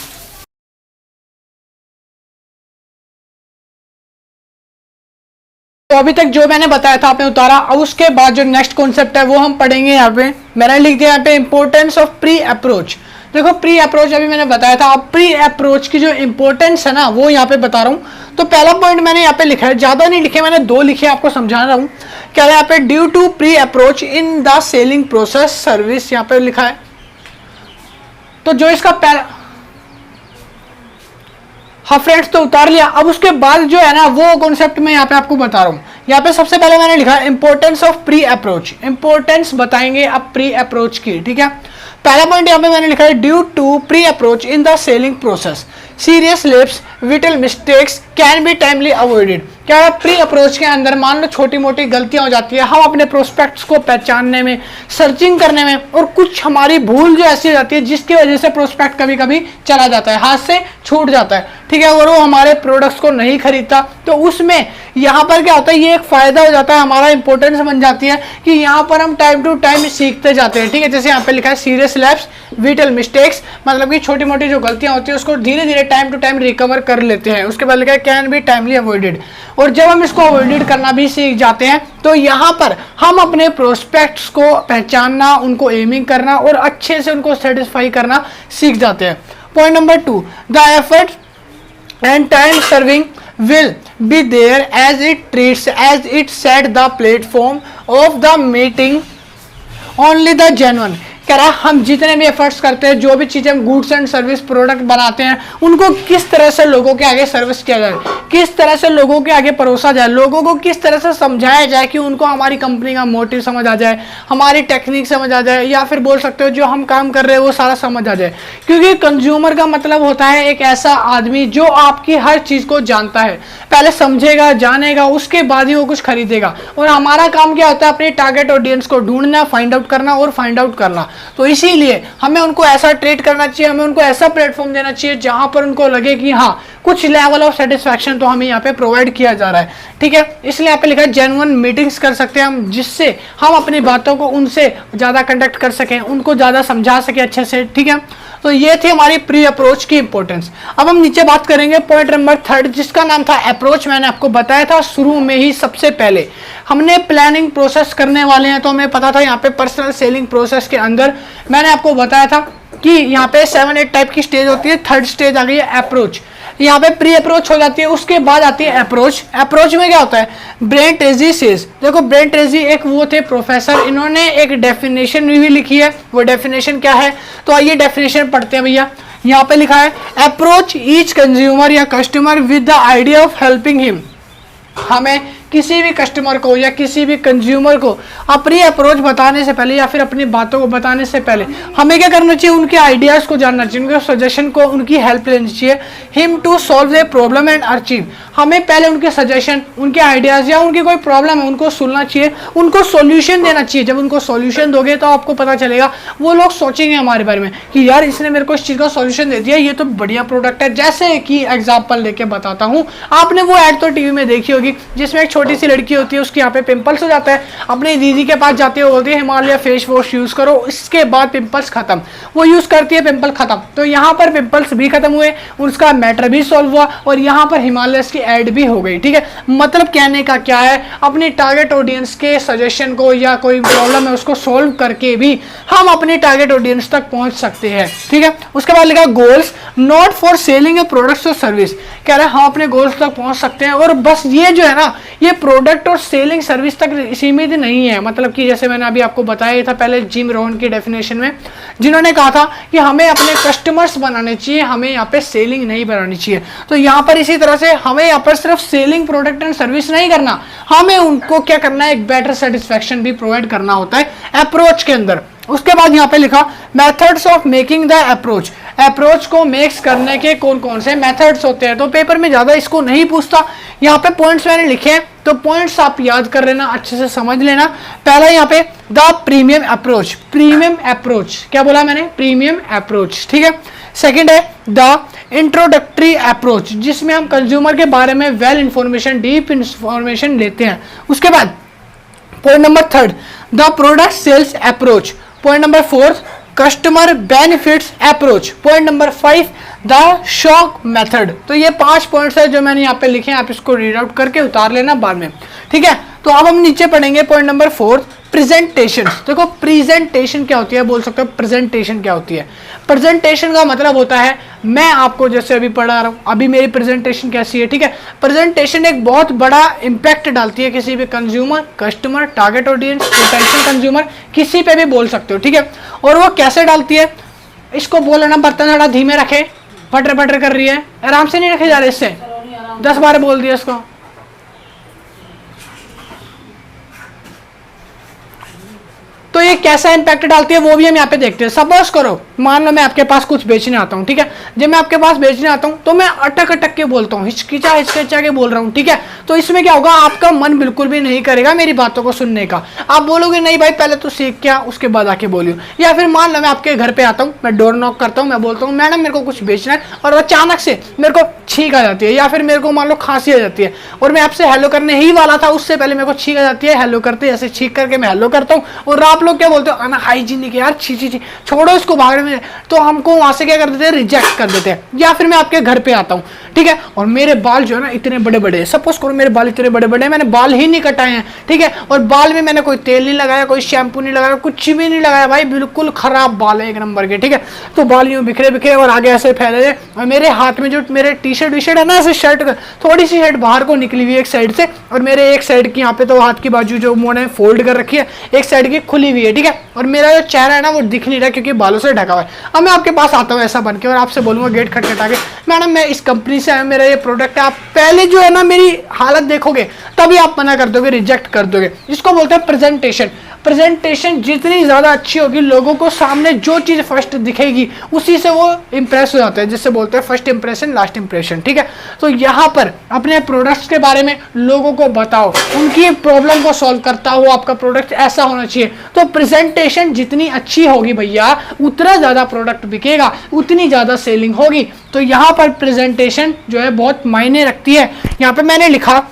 तो अभी तक जो मैंने बताया था आपने उतारा। अब उसके बाद जो नेक्स्ट कॉन्सेप्ट है वो हम पढ़ेंगे। यहाँ पे मैंने लिख दिया यहाँ पे इंपॉर्टेंस ऑफ प्री अप्रोच। देखो प्री अप्रोच अभी मैंने बताया था, अब प्री अप्रोच की जो इंपॉर्टेंस है ना वो यहाँ पे बता रहा हूँ। तो पहला पॉइंट मैंने यहाँ पे लिखा है, ज्यादा नहीं लिखे, मैंने 2 लिखे, आपको समझा रहा हूँ। क्या है यहाँ पे? Due to pre approach in the selling process service, यहाँ पे लिखा है। तो जो इसका पहला, हाँ फ्रेंड्स, तो उतार लिया। अब उसके बाद जो है ना वो कॉन्सेप्ट मैं यहाँ पे आपको बता रहा हूँ। यहाँ पे सबसे पहले मैंने लिखा है importance of pre approach. Importance बताएंगे अब प्री अप्रोच की, ठीक है। पहला पॉइंट यहाँ पे मैंने लिखा है due to pre approach in the selling process serious lapse vital mistakes can be timely avoided. क्या है? प्री अप्रोच के अंदर मान लो छोटी मोटी गलतियां हो जाती है, हम अपने प्रोस्पेक्ट्स को पहचानने में, सर्चिंग करने में, और कुछ हमारी भूल जो ऐसी हो जाती है जिसकी वजह से प्रोस्पेक्ट कभी कभी चला जाता है, हाथ से छूट जाता है, ठीक है, और वो हमारे प्रोडक्ट्स को नहीं खरीदता। तो उसमें यहाँ पर क्या होता है, ये एक फायदा हो जाता है, हमारा इंपॉर्टेंस बन जाती है कि यहाँ पर हम टाइम टू टाइम सीखते जाते हैं, ठीक है। जैसे यहाँ पे लिखा है सीरियस लैप्स विटल मिस्टेक्स, मतलब कि छोटी मोटी जो गलतियां होती है उसको धीरे धीरे टाइम टू टाइम रिकवर कर लेते हैं। उसके बाद लिखा है कैन बी टाइमली अवॉइडेड, और जब हम इसको अवॉइडेड करना भी सीख जाते हैं तो यहाँ पर हम अपने प्रोस्पेक्ट्स को पहचानना, उनको एमिंग करना और अच्छे से उनको सेटिस्फाई करना सीख जाते हैं। Point number 2, the effort and time serving will be there as it set the platform of the meeting only the genuine। कह रहा है हम जितने भी एफर्ट्स करते हैं, जो भी चीज़ें हम गुड्स एंड सर्विस प्रोडक्ट बनाते हैं, उनको किस तरह से लोगों के आगे सर्विस किया जाए, किस तरह से लोगों के आगे परोसा जाए, लोगों को किस तरह से समझाया जाए कि उनको हमारी कंपनी का मोटिव समझ आ जाए, हमारी टेक्निक समझ आ जाए, या फिर बोल सकते हो जो हम काम कर रहे हैं वो सारा समझ आ जाए। क्योंकि कंज्यूमर का मतलब होता है एक ऐसा आदमी जो आपकी हर चीज़ को जानता है, पहले समझेगा, जानेगा, उसके बाद ही वो कुछ खरीदेगा। और हमारा काम क्या होता है? अपने टारगेट ऑडियंस को ढूंढना, फाइंड आउट करना और फाइंड आउट करना। तो इसीलिए हमें उनको ऐसा ट्रीट करना चाहिए, हमें उनको ऐसा प्लेटफॉर्म देना चाहिए जहां पर उनको लगे कि हाँ कुछ लेवल ऑफ सेटिस्फैक्शन तो हमें यहाँ पे प्रोवाइड किया जा रहा है, ठीक है। इसलिए यहाँ पे लिखा है जेन्युइन मीटिंग्स कर सकते हैं हम, जिससे हम अपनी बातों को उनसे ज़्यादा कंडक्ट कर सकें, उनको ज़्यादा समझा सकें अच्छे से, ठीक है। तो ये थी हमारी प्री अप्रोच की इंपॉर्टेंस। अब हम नीचे बात करेंगे पॉइंट नंबर 3 जिसका नाम था अप्रोच। मैंने आपको बताया था शुरू में ही, सबसे पहले हमने प्लानिंग प्रोसेस करने वाले हैं, तो हमें पता था यहाँ पे पर्सनल सेलिंग प्रोसेस के अंदर मैंने आपको बताया था कि यहाँ पे 7-8 टाइप की स्टेज होती है। 3rd स्टेज आ गई है अप्रोच। यहाँ पे प्री अप्रोच हो जाती है, उसके बाद आती है अप्रोच। अप्रोच में क्या होता है? ब्रेन ट्रेसी सेज, देखो ब्रेन ट्रेसी एक वो थे प्रोफेसर, इन्होंने एक डेफिनेशन भी लिखी है। वो डेफिनेशन क्या है? तो आइए डेफिनेशन पढ़ते हैं भैया। यहाँ पे लिखा है अप्रोच ईच कंज्यूमर या customer with the idea of helping him. हमें किसी भी कस्टमर को या किसी भी कंज्यूमर को अपनी अप्रोच बताने से पहले या फिर अपनी बातों को बताने से पहले हमें क्या करना चाहिए? उनके आइडियाज़ को जानना चाहिए, उनके सजेशन को, उनकी हेल्प लेनी चाहिए। Him to solve a problem and achieve, हमें पहले उनके सजेशन, उनके आइडियाज़ या उनकी कोई प्रॉब्लम है उनको सुनना चाहिए, उनको सॉल्यूशन देना चाहिए। जब उनको सॉल्यूशन दोगे तो आपको पता चलेगा, वो लोग सोचेंगे हमारे बारे में कि यार इसने मेरे को इस चीज़ का सॉल्यूशन दे दिया, ये तो बढ़िया प्रोडक्ट है। जैसे कि एग्जाम्पल लेके बताता हूँ, आपने वो ऐड तो टीवी में देखी होगी जिसमें एक छोटी सी लड़की होती है, उसके यहाँ पे पिंपल्स हो जाता है, अपनी दीदी के पास जाती है, बोलती है हिमालय फेस वॉश यूज करो, इसके बाद पिंपल्स खत्म। वो यूज करती है, पिंपल खत्म। तो यहाँ पर पिंपल्स भी खत्म हुए, उसका मैटर भी सॉल्व हुआ और यहाँ पर हिमालय की ऐड भी हो गई, ठीक है। मतलब कहने का क्या है, अपनी टारगेट ऑडियंस के सजेशन को या कोई प्रॉब्लम है उसको सॉल्व करके भी हम अपनी टारगेट ऑडियंस तक पहुंच सकते हैं, ठीक है। उसके बाद लिखा goals not for selling A products और सर्विस, कह रहे हैं हम अपने गोल्स तक पहुंच सकते हैं और बस ये जो है ना, ये ये प्रोडक्ट और सेलिंग सर्विस तक सीमित नहीं है। मतलब कि जैसे मैंने अभी आपको बताया था पहले जिम रोहन की डेफिनेशन में, जिन्होंने कहा था कि हमें अपने कस्टमर्स बनाने चाहिए, हमें यहाँ पे सेलिंग नहीं बनानी चाहिए। तो यहाँ पर इसी तरह से हमें यहाँ पर सिर्फ सेलिंग प्रोडक्ट एंड सर्विस नहीं करना, हमें उनको क्या करना है, एक बेटर सेटिस्फेक्शन भी प्रोवाइड करना होता है अप्रोच के अंदर। उसके बाद यहाँ पे लिखा methods of making the approach, approach को मेक्स करने के कौन कौन से मेथड्स होते हैं। तो पेपर में ज्यादा इसको नहीं पूछता, यहाँ पे पॉइंट्स मैंने लिखे हैं, तो पॉइंट्स आप याद कर लेना, अच्छे से समझ लेना। पहला यहाँ पे the premium approach, premium approach क्या बोला मैंने, प्रीमियम अप्रोच, ठीक है। सेकंड है द इंट्रोडक्टरी अप्रोच, जिसमें हम कंज्यूमर के बारे में वेल इंफॉर्मेशन, डीप इंफॉर्मेशन लेते हैं। उसके बाद point number third the product sales approach, point number fourth customer benefits approach, point number 5 the shock method. तो ये 5 पॉइंट्स है जो मैंने यहाँ पे लिखे हैं, आप इसको रीड आउट करके उतार लेना बाद में, ठीक है। तो अब हम नीचे पढ़ेंगे पॉइंट नंबर 4 प्रेजेंटेशन। देखो प्रेजेंटेशन क्या होती है, बोल सकते हो प्रेजेंटेशन क्या होती है। प्रेजेंटेशन का मतलब होता है, मैं आपको जैसे अभी पढ़ा रहा हूँ, अभी मेरी प्रेजेंटेशन कैसी है, ठीक है। प्रेजेंटेशन एक बहुत बड़ा इंपैक्ट डालती है किसी भी consumer, customer, target audience, potential consumer, किसी पे भी बोल सकते हो, ठीक है। और वो कैसे डालती है, इसको बोलना बर्तन थोड़ा धीमे रखे, फटर फटर कर रही है, आराम से नहीं रखे जा रहे, इससे 10 बार बोल दिया इसको। तो ये कैसा इंपैक्ट डालती है वो भी हम यहाँ पे देखते हैं। सपोज करो मान लो मैं आपके पास कुछ बेचने आता हूँ, ठीक है। जब मैं आपके पास बेचने आता हूँ तो मैं अटक अटक के बोलता हूँ, हिचकिचा के बोल रहा हूँ, ठीक है। तो इसमें क्या होगा, आपका मन बिल्कुल भी नहीं करेगा मेरी बातों को सुनने का। आप बोलोगे नहीं भाई पहले तो सीख क्या, उसके बाद आके बोलियो। या फिर मान लो मैं आपके घर पे आता हूँ, मैं डोर नॉक करता हूँ, मैं बोलता हूँ मैडम मेरे को कुछ बेचना है, और अचानक से मेरे को छींक आ जाती है, या फिर मेरे को मान लो खांसी आ जाती है, और मैं आपसे हेलो करने ही वाला था, उससे पहले मेरे को छींक आ जाती है। हेलो करते ऐसे छींक करके मैं हेलो करता हूँ, और आप लोग क्या बोलते हो, अनहाइजीनिक यार, छी छी छी, छोड़ो इसको, भागने में। तो हमको वहां से क्या कर देते हैं, रिजेक्ट कर देते हैं। या फिर मैं आपके घर पे आता हूँ, ठीक है, और मेरे बाल जो है ना इतने बड़े बड़े, सपोज करो मेरे बाल इतने बड़े बड़े हैं, मैंने बाल ही नहीं कटाए हैं, ठीक है, और बाल में मैंने कोई तेल नहीं लगाया, कोई शैम्पू नहीं लगाया, कुछ भी नहीं लगाया भाई, बिल्कुल खराब बाल है एक नंबर के, ठीक है। तो बाल यूं बिखरे बिखरे और आगे ऐसे फैले हैं, और मेरे हाथ में जो मेरे टी शर्ट वी शर्ट है ना, ऐसे शर्ट थोड़ी सी शर्ट बाहर को निकली हुई है एक साइड से, और मेरे एक साइड की यहाँ पे तो हाथ की बाजू जो मैंने फोल्ड कर रखी है, एक साइड की खुली हुई है, ठीक है। और मेरा जो चेहरा है ना वो दिख नहीं रहा क्योंकि बालों से ढका हुआ है। अब मैं आपके पास आता हूँ ऐसा बन के, और आपसे बोलूंगा गेट खटखटा के, मैडम मैं इस कंपनी से आया, मेरा ये प्रोडक्ट है। आप पहले जो है ना मेरी हालत देखोगे, तभी आप मना कर दोगे, रिजेक्ट कर दोगे। इसको बोलते हैं प्रेजेंटेशन। प्रेजेंटेशन जितनी ज्यादा अच्छी होगी, लोगों को सामने जो चीज फर्स्ट दिखेगी उसी से वो इंप्रेस हो जाते हैं, जिससे बोलते हैं फर्स्ट इंप्रेशन लास्ट इंप्रेशन, ठीक है। तो यहाँ पर अपने प्रोडक्ट्स के बारे में लोगों को बताओ, उनकी प्रॉब्लम को सॉल्व करता हो आपका प्रोडक्ट, ऐसा होना चाहिए। तो प्रेजेंटेशन जितनी अच्छी होगी भैया, उतना ज्यादा प्रोडक्ट बिकेगा, उतनी ज्यादा सेलिंग होगी। तो यहाँ पर प्रेजेंटेशन जो है बहुत मायने रखती है। यहाँ पे मैंने लिखा,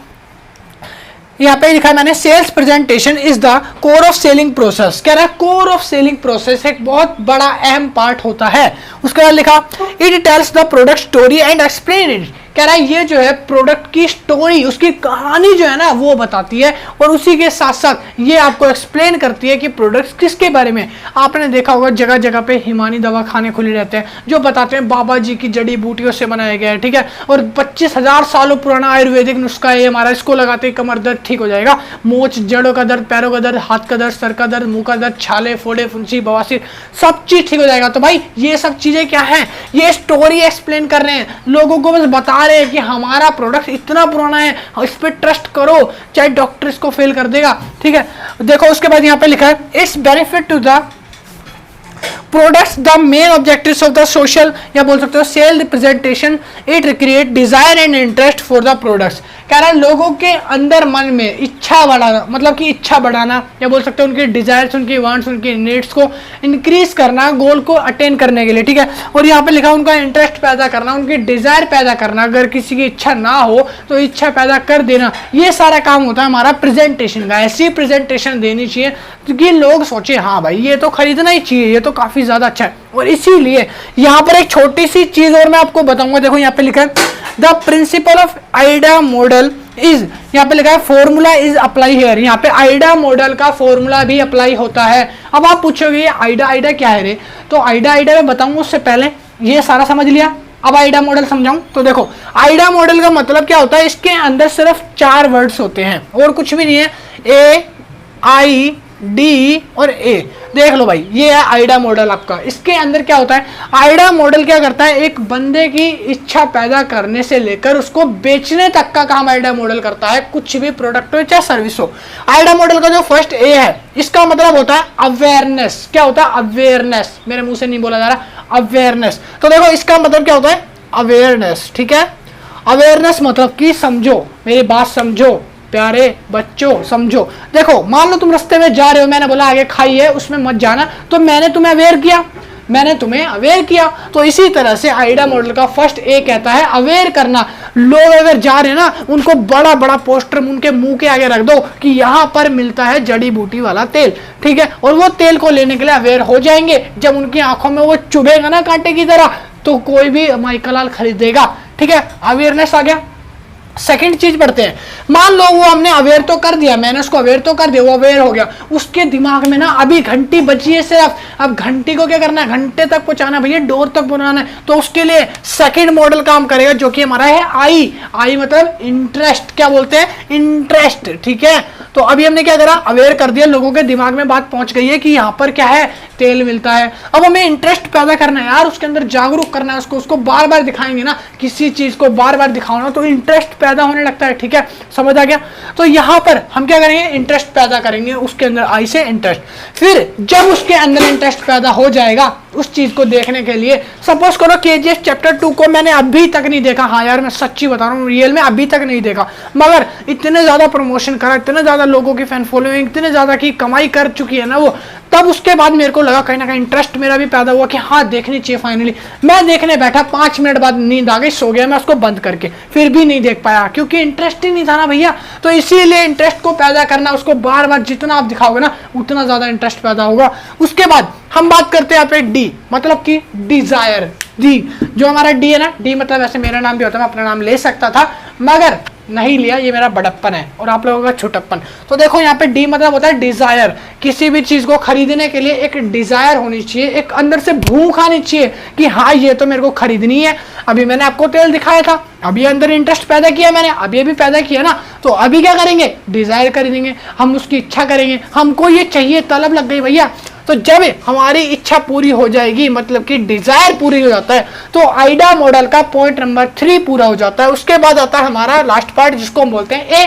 यहाँ पे लिखा है मैंने, sales presentation is the core of selling process. कह रहा है कोर ऑफ सेलिंग प्रोसेस एक बहुत बड़ा अहम पार्ट होता है। उसके बाद लिखा it tells the product story and explain it. कह रहा है ये जो है प्रोडक्ट की स्टोरी, उसकी कहानी जो है ना वो बताती है, और उसी के साथ साथ ये आपको एक्सप्लेन करती है कि प्रोडक्ट्स किसके बारे में। आपने देखा होगा जगह जगह पे हिमानी दवा खाने खुले रहते हैं जो बताते हैं बाबा जी की जड़ी बूटियों से बनाया गया है, ठीक है, और 25,000 सालों पुराना आयुर्वेदिक नुस्खा है हमारा, इसको लगाते ही कमर दर्द ठीक हो जाएगा, मोच, जड़ों का दर्द, पैरों का दर्द, हाथ का दर्द, सर का दर्द, मुंह का दर्द, छाले, फोड़े, फुंसी, बवासीर, सब चीज ठीक हो जाएगा। तो भाई ये सब चीजें क्या है, ये स्टोरी एक्सप्लेन कर रहे हैं, लोगों को बस बता रहे हैं कि हमारा प्रोडक्ट इतना पुराना है, इस पे ट्रस्ट करो, चाहे डॉक्टर इसको फेल कर देगा, ठीक है। देखो उसके बाद यहाँ पे लिखा है it's benefit to the products the main objectives of the social, या बोल सकते हो sale representation, it create desire and interest for the products. कह रहा है लोगों के अंदर मन में इच्छा बढ़ाना, मतलब कि इच्छा बढ़ाना, या बोल सकते हो उनके डिजायर्स, उनकी वांट्स, उनकी नीड्स को इंक्रीज करना, गोल को अटेन करने के लिए, ठीक है। और यहाँ पे लिखा उनका इंटरेस्ट पैदा करना, उनकी डिजायर पैदा करना, अगर किसी की इच्छा ना हो तो इच्छा पैदा कर देना, ये सारा काम होता है हमारा प्रेजेंटेशन का। ऐसी प्रेजेंटेशन देनी चाहिए क्योंकि लोग सोचे हाँ भाई ये तो खरीदना ही चाहिए, ये तो काफी ज्यादा अच्छा है। और इसीलिए यहाँ पर एक छोटी सी चीज और मैं आपको बताऊंगा। देखो यहाँ पे लिखा है the principle of Aida model is, यहाँ पे लिखा है फॉर्मूला इज अप्लाई हियर। यहाँ पे आइडा मॉडल का फॉर्मूला भी अप्लाई होता है। अब आप पूछोगे ये आइडा क्या है रे, तो आइडा मैं बताऊंगा उससे पहले ये सारा समझ लिया, अब आइडा मॉडल समझाऊं तो देखो, आइडा मॉडल का मतलब क्या होता है, इसके अंदर सिर्फ 4 वर्ड्स होते हैं और कुछ भी नहीं है, ए आई डी और ए। देख लो भाई, ये है आइडा मॉडल आपका। इसके अंदर क्या होता है, आइडा मॉडल क्या करता है, एक बंदे की इच्छा पैदा करने से लेकर उसको बेचने तक का काम आइडा मॉडल करता है, कुछ भी प्रोडक्ट हो चाहे सर्विस हो। आइडा मॉडल का जो फर्स्ट ए है, इसका मतलब होता है अवेयरनेस। क्या होता है, अवेयरनेस, मेरे मुंह से नहीं बोला जा रहा, अवेयरनेस। तो देखो इसका मतलब क्या होता है, अवेयरनेस, ठीक है। अवेयरनेस मतलब कि समझो, मेरी बात समझो प्यारे बच्चों, समझो। देखो मान लो तुम रास्ते में जा रहे हो, मैंने बोला आगे खाई है उसमें मत जाना, तो मैंने तुम्हें अवेयर किया, मैंने तुम्हें अवेयर किया। तो इसी तरह से आइडा मॉडल का फर्स्ट ए कहता है अवेयर करना। लोग अगर जा रहे हैं ना, उनको बड़ा बड़ा पोस्टर उनके मुंह के आगे रख दो कि यहाँ पर मिलता है जड़ी बूटी वाला तेल, ठीक है, और वो तेल को लेने के लिए अवेयर हो जाएंगे। जब उनकी आंखों में वो चुभेगा ना कांटे की तरह, तो कोई भी माइकलाल खरीदेगा, ठीक है। अवेयरनेस आ गया। सेकंड चीज पढ़ते हैं, मान लो वो हमने अवेयर तो कर दिया, मैंने उसको अवेयर तो कर दिया, वो अवेयर हो गया, उसके दिमाग में ना अभी घंटी बची है सिर्फ, अब घंटी को क्या करना है, घंटे तक पहुंचाना भैया, डोर तक पहुंचाना है। तो उसके लिए सेकंड मॉडल काम करेगा जो कि हमारा है आई। आई मतलब इंटरेस्ट, क्या बोलते हैं, इंटरेस्ट, ठीक है। तो अभी हमने क्या करा, अवेयर कर दिया, लोगों के दिमाग में बात पहुंच गई है कि यहाँ पर क्या है, तेल मिलता है। अब हमें इंटरेस्ट पैदा करना है यार, उसके अंदर जागरूक करना है उसको बार बार दिखाएंगे ना, किसी चीज को बार बार दिखाओ ना तो इंटरेस्ट पैदा होने लगता है, ठीक है, समझ आ गया। तो यहाँ पर हम क्या करेंगे, इंटरेस्ट पैदा करेंगे उसके अंदर, आई से इंटरेस्ट। फिर जब उसके अंदर इंटरेस्ट पैदा हो जाएगा उस चीज को देखने के लिए, सपोज करो केजीएफ चैप्टर 2 को मैंने अभी तक नहीं देखा, हाँ यार मैं सच्ची बता रहा हूँ, रियल में अभी तक नहीं देखा, मगर इतने ज्यादा प्रमोशन करा, इतने ज्यादा लोगों की फैन फॉलोइंग, इतने ज्यादा की कमाई कर चुकी है ना वो, तब उसके बाद मेरे को लगा कहीं ना कहीं इंटरेस्ट मेरा भी पैदा हुआ कि हाँ देखनी चाहिए। फाइनली मैं देखने बैठा, 5 मिनट बाद नींद आ गई, सो गया मैं उसको बंद करके, फिर भी नहीं देख पाया क्योंकि इंटरेस्ट ही नहीं था ना भैया। तो इसीलिए इंटरेस्ट को पैदा करना, उसको बार बार जितना आप दिखाओगे ना उतना ज्यादा इंटरेस्ट पैदा होगा। उसके बाद हम बात करते हैं यहाँ पे डी, मतलब कि डिजायर। डी जो हमारा डी है ना, डी मतलब ऐसे मेरा नाम भी होता है, मैं अपना नाम ले सकता था मगर नहीं लिया, ये मेरा बड़प्पन है और आप लोगों का छोटप्पन। तो देखो यहाँ पे डी मतलब होता है डिजायर। किसी भी चीज को खरीदने के लिए एक डिजायर होनी चाहिए, एक अंदर से भूख आनी चाहिए कि हाँ ये तो मेरे को खरीदनी है। अभी मैंने आपको तेल दिखाया था, अभी अंदर इंटरेस्ट पैदा किया मैंने, अभी ये भी पैदा किया ना, तो अभी क्या करेंगे, डिजायर खरीदेंगे, हम उसकी इच्छा करेंगे, हमको ये चाहिए, तलब लग गई भैया। तो जब हमारी इच्छा पूरी हो जाएगी, मतलब कि डिजायर पूरी हो जाता है, तो आइडा मॉडल का पॉइंट नंबर 3 पूरा हो जाता है। उसके बाद आता है हमारा लास्ट पार्ट जिसको हम बोलते हैं ए।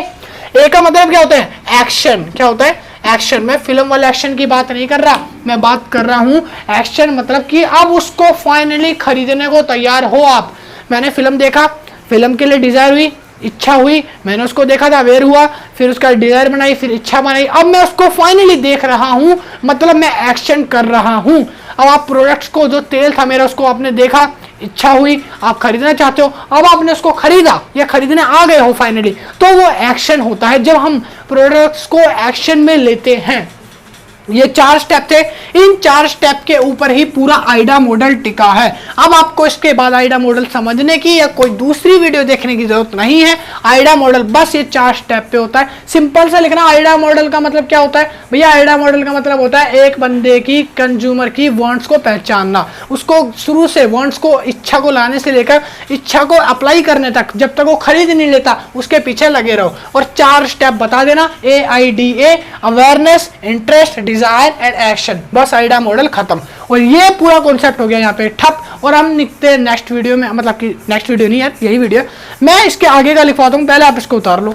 ए का मतलब क्या होता है, एक्शन। क्या होता है, एक्शन। मैं फिल्म वाले एक्शन की बात नहीं कर रहा, मैं बात कर रहा हूं एक्शन, मतलब कि अब उसको फाइनली खरीदने को तैयार हो आप। मैंने फिल्म देखा, फिल्म के लिए डिजायर हुई, इच्छा हुई, मैंने उसको देखा था, अवेयर हुआ, फिर उसका डिजायर बनाई, फिर इच्छा बनाई, अब मैं उसको फाइनली देख रहा हूं, मतलब मैं एक्शन कर रहा हूं। अब आप प्रोडक्ट्स को, जो तेल था मेरा उसको आपने देखा, इच्छा हुई, आप खरीदना चाहते हो, अब आपने उसको खरीदा या खरीदने आ गए हो फाइनली, तो वो एक्शन होता है जब हम प्रोडक्ट्स को एक्शन में लेते हैं। ये 4 स्टेप थे, इन 4 स्टेप के ऊपर ही पूरा आइडा मॉडल टिका है। अब आपको इसके बाद आइडा मॉडल समझने की या कोई दूसरी वीडियो देखने की जरूरत नहीं है। आइडा मॉडल बस ये 4 स्टेप पे होता है। सिंपल सा लिखना, आइडा मॉडल का मतलब क्या होता है भैया, आइडा मॉडल का मतलब होता है एक बंदे की, कंज्यूमर की वांट्स को पहचानना, उसको शुरू से वांट्स को, इच्छा को लाने से लेकर इच्छा को अप्लाई करने तक, जब तक वो खरीद नहीं लेता उसके पीछे लगे रहो। और 4 स्टेप बता देना, AIDA, awareness, interest, desire and action, बस आइडा मॉडल खत्म। और ये पूरा कॉन्सेप्ट हो गया यहाँ पे ठप। और हम निकलते हैं नेक्स्ट वीडियो में, मतलब कि नेक्स्ट वीडियो नहीं यार, यही वीडियो मैं इसके आगे का लिखवाता हूँ, पहले आप इसको उतार लो।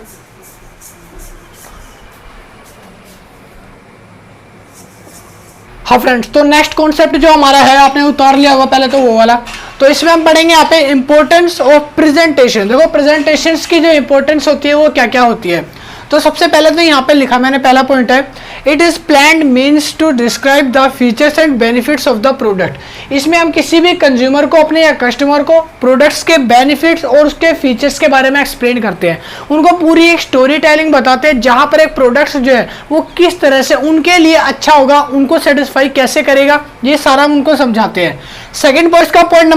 हाँ फ्रेंड्स, तो नेक्स्ट कॉन्सेप्ट जो हमारा है, आपने उतार लिया होगा पहले तो वो वाला, तो इसमें हम पढ़ेंगे यहाँ पे इंपॉर्टेंस ऑफ प्रेजेंटेशन। देखो प्रेजेंटेशंस की जो इंपॉर्टेंस होती है वो क्या क्या होती है। तो सबसे पहले तो यहाँ पे लिखा मैंने, पहला पॉइंट है, it is planned means to describe the features and benefits of the product. इसमें हम किसी भी कंज्यूमर को, अपने या कस्टमर को प्रोडक्ट्स के बेनिफिट्स और उसके फीचर्स के बारे में एक्सप्लेन करते हैं, उनको पूरी एक स्टोरी टेलिंग बताते हैं जहाँ पर एक प्रोडक्ट्स जो है वो किस तरह से उनके लिए अच्छा होगा, उनको सेटिस्फाई कैसे करेगा, ये सारा हम उनको समझाते हैं। सेकेंड पॉइंट का पॉइंट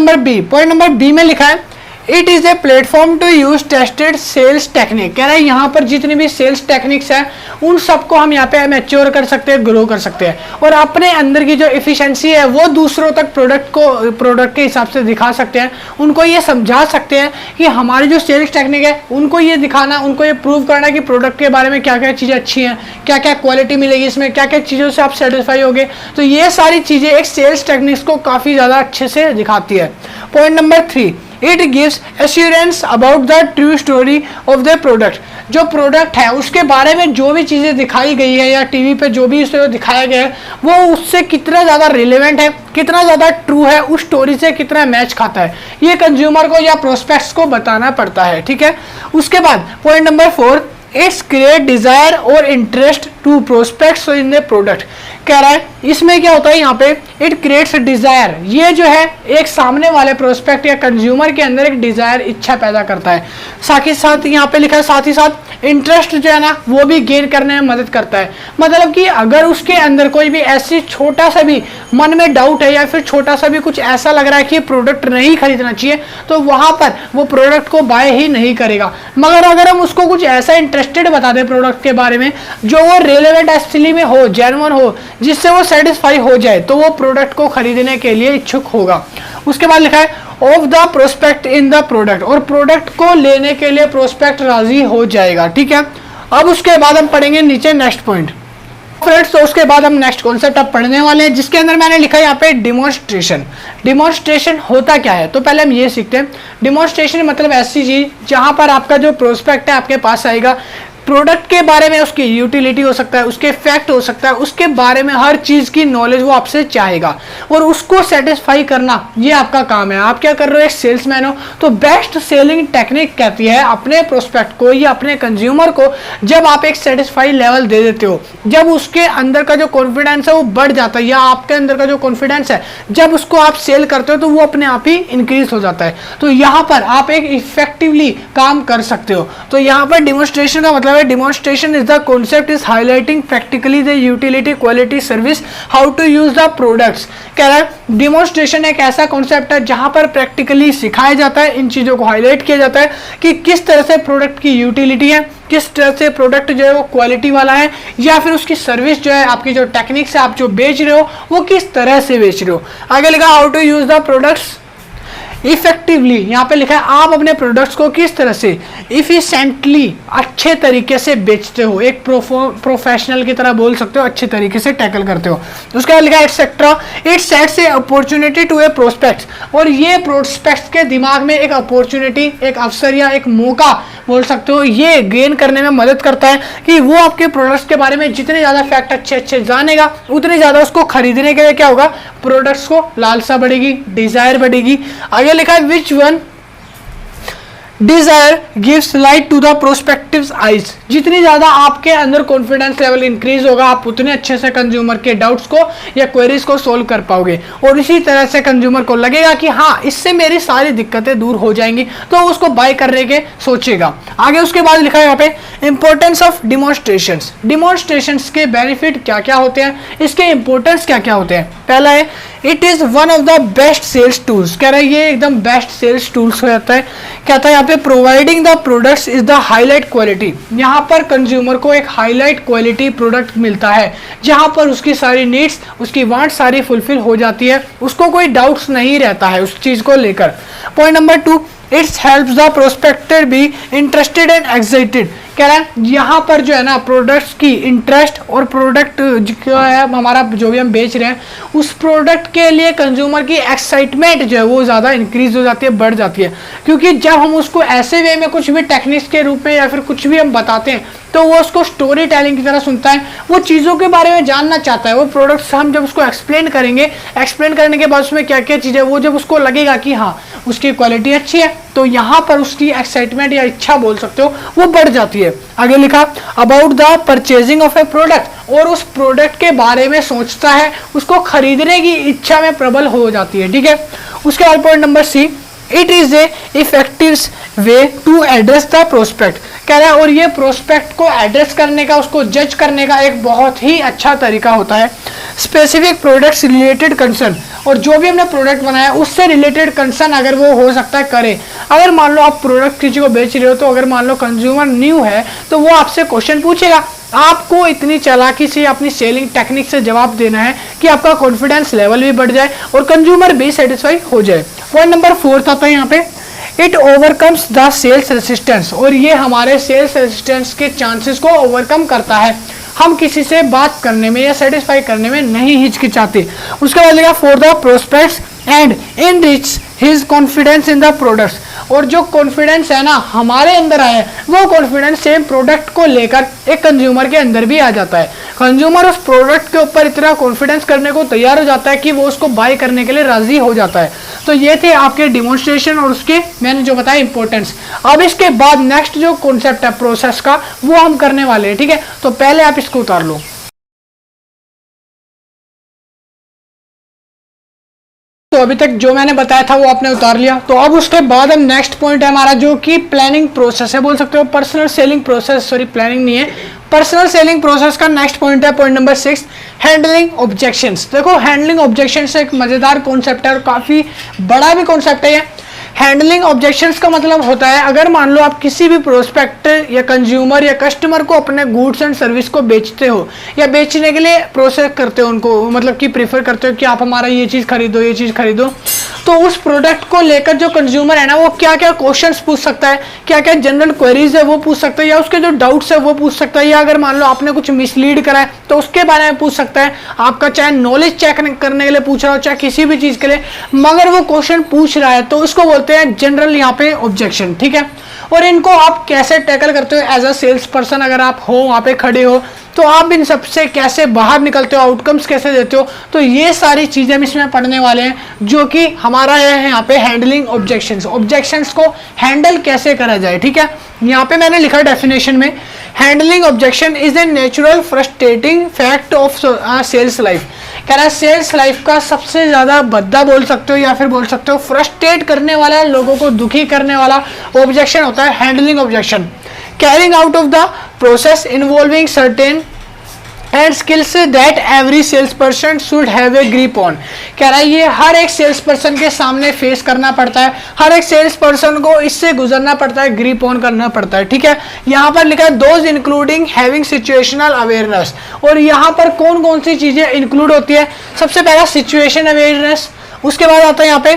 नंबर बी में लिखा है, it is a platform to use tested sales technique. कह रहा है यहाँ पर जितनी भी सेल्स टेक्निक्स है उन सबको हम यहाँ पे मैच्योर कर सकते हैं, ग्रो कर सकते हैं और अपने अंदर की जो इफिशिएंसी है वो दूसरों तक प्रोडक्ट के हिसाब से दिखा सकते हैं। उनको ये समझा सकते हैं कि हमारी जो सेल्स टेक्निक है उनको ये दिखाना, उनको ये प्रूव करना कि प्रोडक्ट के बारे में क्या क्या चीज़ें अच्छी हैं, क्या क्या क्वालिटी मिलेगी इसमें, क्या क्या चीज़ों से आप सेटिस्फाई होगे। तो ये सारी चीज़ें एक सेल्स टेक्निक्स को काफ़ी ज़्यादा अच्छे से दिखाती है। Point number 3, it gives assurance about the true story of the product. जो प्रोडक्ट है उसके बारे में जो भी चीज़ें दिखाई गई है या टीवी पे जो भी उसे दिखाया गया है वो उससे कितना ज़्यादा रिलेवेंट है, कितना ज़्यादा ट्रू है, उस स्टोरी से कितना मैच खाता है, ये कंज्यूमर को या प्रोस्पेक्ट्स को बताना पड़ता है। ठीक है, उसके बाद point number 4, it's create desire और interest to prospects in the product. कह रहा है इसमें क्या होता है यहाँ पे, इट क्रिएट्स डिजायर, ये जो है एक सामने वाले प्रोस्पेक्ट या कंज्यूमर के अंदर एक डिजायर, इच्छा पैदा करता है। साथ ही साथ यहाँ पे लिखा है साथ ही साथ इंटरेस्ट जो है ना वो भी गेन करने में मदद करता है। मतलब कि अगर उसके अंदर कोई भी ऐसी छोटा सा भी मन में डाउट है या फिर छोटा सा भी कुछ ऐसा लग रहा है कि प्रोडक्ट नहीं खरीदना चाहिए तो वहां पर वो प्रोडक्ट को बाय ही नहीं करेगा। मगर अगर हम उसको कुछ ऐसा इंटरेस्टेड बता दें प्रोडक्ट के बारे में जो वो रिलेवेंट एक्चुअली में हो, जेन्युइन हो, जिससे वो सेटिस्फाई हो जाए तो वो प्रोडक्ट को खरीदने के लिए इच्छुक होगा। उसके बाद लिखा है of the prospect in the product, और प्रोडक्ट को लेने के लिए प्रोस्पेक्ट राजी हो जाएगा। ठीक है, अब उसके बाद हम पढ़ेंगे नीचे नेक्स्ट पॉइंट फ्रेंड्स। तो उसके बाद हम नेक्स्ट कॉन्सेप्ट अब पढ़ने वाले हैं जिसके अंदर मैंने लिखा है यहाँ पे डिमॉन्स्ट्रेशन। डिमॉन्स्ट्रेशन होता क्या है, तो पहले हम ये सीखते हैं। डिमॉन्स्ट्रेशन मतलब ऐसी चीज जहां पर आपका जो प्रोस्पेक्ट है आपके पास आएगा, प्रोडक्ट के बारे में उसकी यूटिलिटी हो सकता है, उसके फैक्ट हो सकता है, उसके बारे में हर चीज की नॉलेज वो आपसे चाहेगा और उसको सेटिस्फाई करना ये आपका काम है। आप क्या कर रहे हो, एक सेल्समैन हो, तो बेस्ट सेलिंग टेक्निक कहती है अपने प्रोस्पेक्ट को या अपने कंज्यूमर को जब आप एक सेटिस्फाई लेवल दे देते हो, जब उसके अंदर का जो कॉन्फिडेंस है वो बढ़ जाता है, या आपके अंदर का जो कॉन्फिडेंस है जब उसको आप सेल करते हो तो वो अपने आप ही इंक्रीज हो जाता है। तो यहाँ पर आप एक इफेक्टिवली काम कर सकते हो। तो यहाँ पर डिमॉन्स्ट्रेशन का मतलब demonstration is the concept is highlighting practically the utility, quality, service, how to use the products। कह रहा है डिमॉन्स्ट्रेशन एक ऐसा कॉन्सेप्ट है जहां पर प्रैक्टिकली सिखाया जाता है, इन चीजों को हाईलाइट किया जाता है कि किस तरह से प्रोडक्ट की यूटिलिटी है, किस तरह से प्रोडक्ट जो है वो क्वालिटी वाला है, या फिर उसकी सर्विस जो है, आपकी जो टेक्निक्स है, आप जो बेच रहे हो वो किस तरह से बेच रहे हो। आगे लिखा how to use the products effectively, यहाँ पे लिखा है आप अपने प्रोडक्ट्स को किस तरह से इफिशिएंटली अच्छे तरीके से बेचते हो, एक प्रोफेशनल की तरह बोल सकते हो, अच्छे तरीके से टैकल करते हो। उसके बाद लिखा है etcetera, it sets a opportunity to a prospect, और ये प्रोस्पेक्ट के दिमाग में एक अपॉर्चुनिटी, एक अवसर या एक मौका बोल सकते हो, ये गेन करने में मदद करता है कि वो आपके प्रोडक्ट्स के बारे में जितने ज़्यादा फैक्ट अच्छे अच्छे जानेगा उतने ज़्यादा उसको खरीदने के लिए क्या होगा, प्रोडक्ट्स को लालसा बढ़ेगी, डिजायर बढ़ेगी। आगे लिखा है which one desire gives light to the prospectives eyes, जितनी ज्यादा आपके अंदर कॉन्फिडेंस लेवल इंक्रीज होगा आप उतने अच्छे से कंज्यूमर के डाउट्स को या क्वेरीज को सोल्व कर पाओगे, और इसी तरह से कंज्यूमर को लगेगा कि हाँ इससे मेरी सारी दिक्कतें दूर हो जाएंगी, तो उसको बाय करने के सोचेगा। आगे उसके बाद लिखा है यहाँ पे इंपॉर्टेंस ऑफ डिमॉन्स्ट्रेशंस, डिमॉन्स्ट्रेशंस के बेनिफिट क्या क्या होते हैं, इसके इंपॉर्टेंस क्या क्या होते हैं। पहला है it is one of the best sales tools, कह रहा है ये एकदम बेस्ट सेल्स टूल्स हो जाता है। कहता है यहाँ पे providing the products is the highlight quality, यहाँ पर कंज्यूमर को एक हाईलाइट क्वालिटी प्रोडक्ट मिलता है जहाँ पर उसकी सारी नीड्स, उसकी वांट सारी फुलफिल हो जाती है, उसको कोई डाउट्स नहीं रहता है उस चीज को लेकर। Point number 2, it's helps the prospector be interested and excited, कह रहा है यहाँ पर जो है ना प्रोडक्ट्स की इंटरेस्ट और प्रोडक्ट जो है हमारा जो भी हम बेच रहे हैं उस प्रोडक्ट के लिए कंज्यूमर की एक्साइटमेंट जो है वो ज़्यादा इंक्रीज हो जाती है, बढ़ जाती है, क्योंकि जब हम उसको ऐसे वे में कुछ भी टेक्निक्स के रूप में या फिर कुछ भी हम बताते हैं तो वो उसको स्टोरी टेलिंग की तरह सुनता है, वो चीज़ों के बारे में जानना चाहता है। वो प्रोडक्ट्स हम जब उसको एक्सप्लेन करेंगे, एक्सप्लेन करने के बाद उसमें क्या क्या चीज़ें, वो जब उसको लगेगा कि हाँ उसकी क्वालिटी अच्छी है तो यहाँ पर उसकी एक्साइटमेंट या इच्छा बोल सकते हो वो बढ़ जाती है। आगे लिखा about the purchasing of A product, और उस प्रोडक्ट के बारे में सोचता है, उसको खरीदने की इच्छा में प्रबल हो जाती है। ठीक है, उसके बाद point number C, it is a effective way to address the prospect, कह रहा है और ये प्रोस्पेक्ट को एड्रेस करने का, उसको जज करने का एक बहुत ही अच्छा तरीका होता है। स्पेसिफिक प्रोडक्ट्स रिलेटेड कंसर्न, और जो भी हमने प्रोडक्ट बनाया उससे रिलेटेड कंसर्न अगर वो हो सकता है करे। अगर मान लो आप प्रोडक्ट किसी को बेच रहे हो तो अगर मान लो कंज्यूमर न्यू है तो वो आपसे क्वेश्चन पूछेगा, आपको इतनी चालाकी से अपनी सेलिंग टेक्निक से जवाब देना है कि आपका कॉन्फिडेंस लेवल भी बढ़ जाए और कंज्यूमर भी सेटिस्फाई हो जाए। पॉइंट नंबर 4 आता है यहाँ पे, it overcomes the sales resistance, और ये हमारे सेल्स रेसिस्टेंस के चांसेस को ओवरकम करता है। हम किसी से बात करने में या सेटिस्फाई करने में नहीं हिचकिचाते। उसके बाद लिखा for the prospects and enrich his confidence in the products, और जो कॉन्फिडेंस है ना हमारे अंदर आया वो कॉन्फिडेंस सेम प्रोडक्ट को लेकर एक कंज्यूमर के अंदर भी आ जाता है। कंज्यूमर उस प्रोडक्ट के ऊपर इतना कॉन्फिडेंस करने को तैयार हो जाता है कि वो उसको बाय करने के लिए राजी हो जाता है। तो ये थे आपके डिमॉन्स्ट्रेशन और उसके मैंने जो बताया इंपॉर्टेंस। अब इसके बाद नेक्स्ट जो कॉन्सेप्ट है प्रोसेस का वो हम करने वाले हैं, ठीक है। तो पहले आप इसको उतार लो। तो अभी तक जो मैंने बताया था वो आपने उतार लिया। तो अब उसके बाद हम नेक्स्ट पॉइंट है हमारा जो कि प्लानिंग प्रोसेस है, बोल सकते हो personal selling process, sorry planning नहीं है, पर्सनल सेलिंग प्रोसेस का नेक्स्ट पॉइंट है पॉइंट नंबर 6, हैंडलिंग ऑब्जेक्शंस। देखो हैंडलिंग ऑब्जेक्शंस एक मजेदार कॉन्सेप्ट है और काफी बड़ा भी कॉन्सेप्ट है ये। हैंडलिंग ऑब्जेक्शंस का मतलब होता है अगर मान लो आप किसी भी प्रोस्पेक्ट या कंज्यूमर या कस्टमर को अपने गुड्स एंड सर्विस को बेचते हो या बेचने के लिए प्रोसेस करते हो उनको, मतलब कि प्रीफर करते हो कि आप हमारा ये चीज़ खरीदो ये चीज़ खरीदो, तो उस प्रोडक्ट को लेकर जो कंज्यूमर है ना वो क्या क्या क्वेश्चंस पूछ सकता है, क्या क्या जनरल क्वेरीज है वो पूछ सकता है, या उसके जो डाउट्स है वो पूछ सकता है, या अगर मान लो आपने कुछ मिसलीड करा है तो उसके बारे में पूछ सकता है। आपका चाहे नॉलेज चेक करने के लिए पूछ रहा हो चाहे किसी भी चीज़ के लिए, मगर वो क्वेश्चन पूछ रहा है तो उसको बोलते हैं जनरल यहाँ पे ऑब्जेक्शन, ठीक है। और इनको आप कैसे टैकल करते हो एज अ सेल्स पर्सन, अगर आप हो वहाँ पे खड़े हो तो आप इन सबसे कैसे बाहर निकलते हो, आउटकम्स कैसे देते हो, तो ये सारी चीज़ें हम इसमें पढ़ने वाले हैं जो कि हमारा है यहाँ पे हैंडलिंग ऑब्जेक्शंस। ऑब्जेक्शंस को हैंडल कैसे करा जाए, ठीक है। यहाँ पे मैंने लिखा डेफिनेशन में, handling objection is a natural frustrating fact of sales life. कह रहा है सेल्स लाइफ का सबसे ज़्यादा बद्दा बोल सकते हो या फिर बोल सकते हो फ्रस्ट्रेट करने वाला, लोगों को दुखी करने वाला ऑब्जेक्शन होता है handling objection. Carrying out of the process involving certain and skills that every sales person should have a grip on. कह रहा है ये हर एक सेल्स पर्सन के सामने फेस करना पड़ता है, हर एक सेल्स पर्सन को इससे गुजरना पड़ता है, ग्रिप ऑन करना पड़ता है, ठीक है। यहाँ पर लिखा है those including having situational awareness, और यहाँ पर कौन कौन सी चीजें इंक्लूड होती है। सबसे पहला सिचुएशन अवेयरनेस, उसके बाद आता है यहाँ पे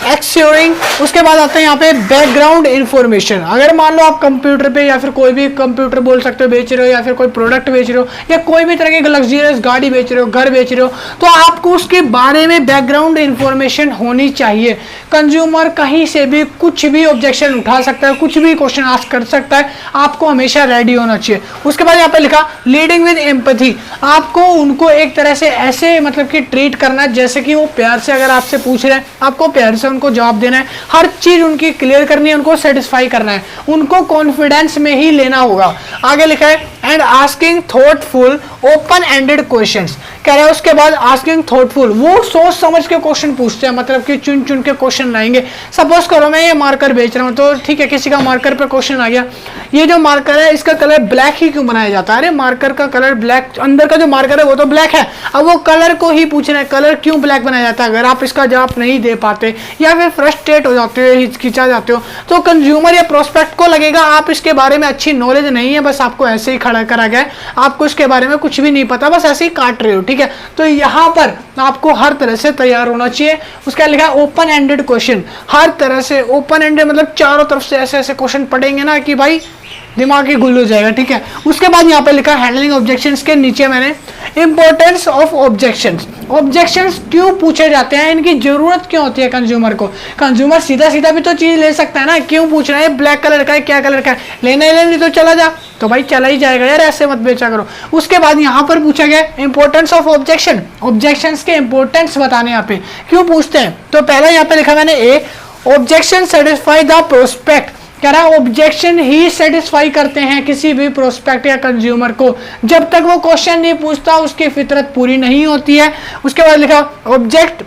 एक्सक्योरिंग, उसके बाद आता है यहाँ पे बैकग्राउंड इंफॉर्मेशन। अगर मान लो आप कंप्यूटर पे या फिर कोई भी कंप्यूटर बोल सकते हो बेच रहे हो, या फिर कोई प्रोडक्ट बेच रहे हो, या कोई भी तरह की लग्जरियस गाड़ी बेच रहे हो, घर बेच रहे हो, तो आपको उसके बारे में बैकग्राउंड इंफॉर्मेशन होनी चाहिए। कंज्यूमर कहीं से भी कुछ भी ऑब्जेक्शन उठा सकता है, कुछ भी क्वेश्चन आस्क कर सकता है, आपको हमेशा रेडी होना चाहिए। उसके बाद यहाँ पे लिखा लीडिंग विद एम्पैथी, आपको उनको एक तरह से ऐसे मतलब कि ट्रीट करना जैसे कि वो प्यार से अगर आपसे पूछ रहे हैं, आपको प्यार से उनको जवाब देना है, हर चीज उनकी क्लियर करनी है, उनको सेटिस्फाई करना है, उनको कॉन्फिडेंस में ही लेना होगा। आगे लिखा है and asking thoughtful open ended questions. कह रहा है उसके बाद आस्किंग थॉटफुल, वो सोच समझ के क्वेश्चन पूछते हैं, मतलब कि चुन चुन के क्वेश्चन लाएंगे। सपोज करो मैं ये मार्कर बेच रहा हूँ तो ठीक है, किसी का मार्कर पे क्वेश्चन आ गया, ये जो मार्कर है इसका कलर ब्लैक ही क्यों बनाया जाता है, अरे मार्कर का कलर ब्लैक, अंदर का जो मार्कर है वो तो ब्लैक है, अब वो कलर को ही पूछ रहे हैं कलर क्यों ब्लैक बनाया जाता है। अगर आप इसका जवाब नहीं दे पाते या फिर फ्रस्ट्रेट हो जाते हो, हिचकिचा जाते हो, तो कंज्यूमर या प्रोस्पेक्ट को लगेगा आप इसके बारे में अच्छी नॉलेज नहीं है, बस आपको ऐसे ही खड़ा करा गया है, आपको इसके बारे में कुछ भी नहीं पता, बस ऐसे ही काट रहे हो, ठीक है। तो यहाँ पर आपको हर तरह से तैयार होना चाहिए। उसका लिखा है ओपन एंडेड क्वेश्चन, हर तरह से ओपन एंडेड मतलब चारों तरफ से ऐसे ऐसे क्वेश्चन पढ़ेंगे ना कि भाई दिमाग ही गुल हो जाएगा, ठीक है। उसके बाद यहाँ पे लिखा हैंडलिंग ऑब्जेक्शंस के नीचे मैंने इंपॉर्टेंस ऑफ ऑब्जेक्शंस, ऑब्जेक्शंस क्यों पूछे जाते हैं, इनकी जरूरत क्यों होती है कंज्यूमर को। कंज्यूमर सीधा सीधा भी तो चीज ले सकता है ना, क्यों पूछ रहा है ब्लैक कलर का है क्या कलर का है, लेना ही लेनी तो चला जा, तो भाई चला ही जाएगा यार, ऐसे मत बेचा करो। उसके बाद यहाँ पर पूछा गया इंपॉर्टेंस ऑफ ऑब्जेक्शन, ऑब्जेक्शंस के इंपॉर्टेंस बताने यहाँ पे क्यों पूछते हैं। तो पहला यहाँ पे लिखा मैंने ए ऑब्जेक्शन सेटिस्फाई द प्रोस्पेक्ट, कह रहा है ऑब्जेक्शन ही सेटिस्फाई करते हैं किसी भी प्रोस्पेक्ट या कंज्यूमर को, जब तक वो क्वेश्चन नहीं पूछता उसकी फितरत पूरी नहीं होती है। उसके बाद लिखा object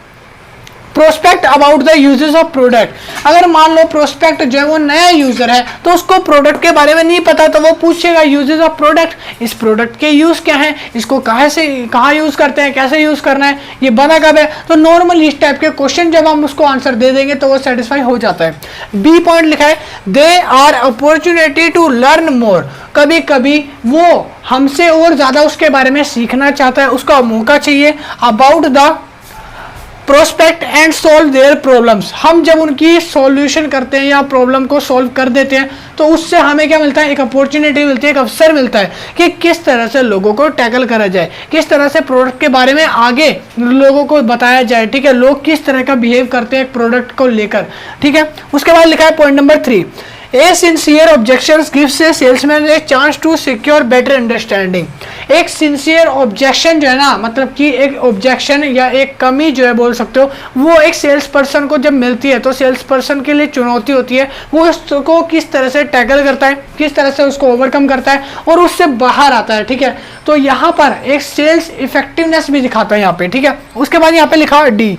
prospect about the uses of product. अगर मान लो प्रोस्पेक्ट जो है वो नया यूजर है तो उसको प्रोडक्ट के बारे में नहीं पता, तो वो पूछेगा यूजेस ऑफ प्रोडक्ट, इस प्रोडक्ट के यूज क्या है, इसको कहाँ यूज करते हैं, कैसे यूज करना है, ये बना कब है। तो नॉर्मल इस टाइप के क्वेश्चन जब हम उसको आंसर दे देंगे तो वो सेटिस्फाई हो जाता है। बी पॉइंट लिखा है they are opportunity to learn more. कभी कभी वो हमसे और ज्यादा उसके बारे में सीखना चाहता है, उसका मौका चाहिए। About the prospect and solve their problems. हम जब उनकी सॉल्यूशन करते हैं या प्रॉब्लम को सॉल्व कर देते हैं तो उससे हमें क्या मिलता है, एक अपॉर्चुनिटी मिलती है, एक अवसर मिलता है कि किस तरह से लोगों को टैकल करा जाए, किस तरह से प्रोडक्ट के बारे में आगे लोगों को बताया जाए। ठीक है, लोग किस तरह का बिहेव करते हैं एक प्रोडक्ट को लेकर। ठीक है, उसके बाद लिखा है point number 3, a sincere objection gives a salesman a chance to secure better understanding. एक सिंसियर ऑब्जेक्शन जो है ना, मतलब कि एक ऑब्जेक्शन या एक कमी जो है बोल सकते हो, वो एक सेल्स पर्सन को जब मिलती है तो सेल्स पर्सन के लिए चुनौती होती है, वो उसको किस तरह से टैकल करता है, किस तरह से उसको ओवरकम करता है और उससे बाहर आता है। ठीक है, तो यहाँ पर एक सेल्स इफेक्टिवनेस भी दिखाता है यहाँ पे। ठीक है, उसके बाद यहाँ पे लिखा है D,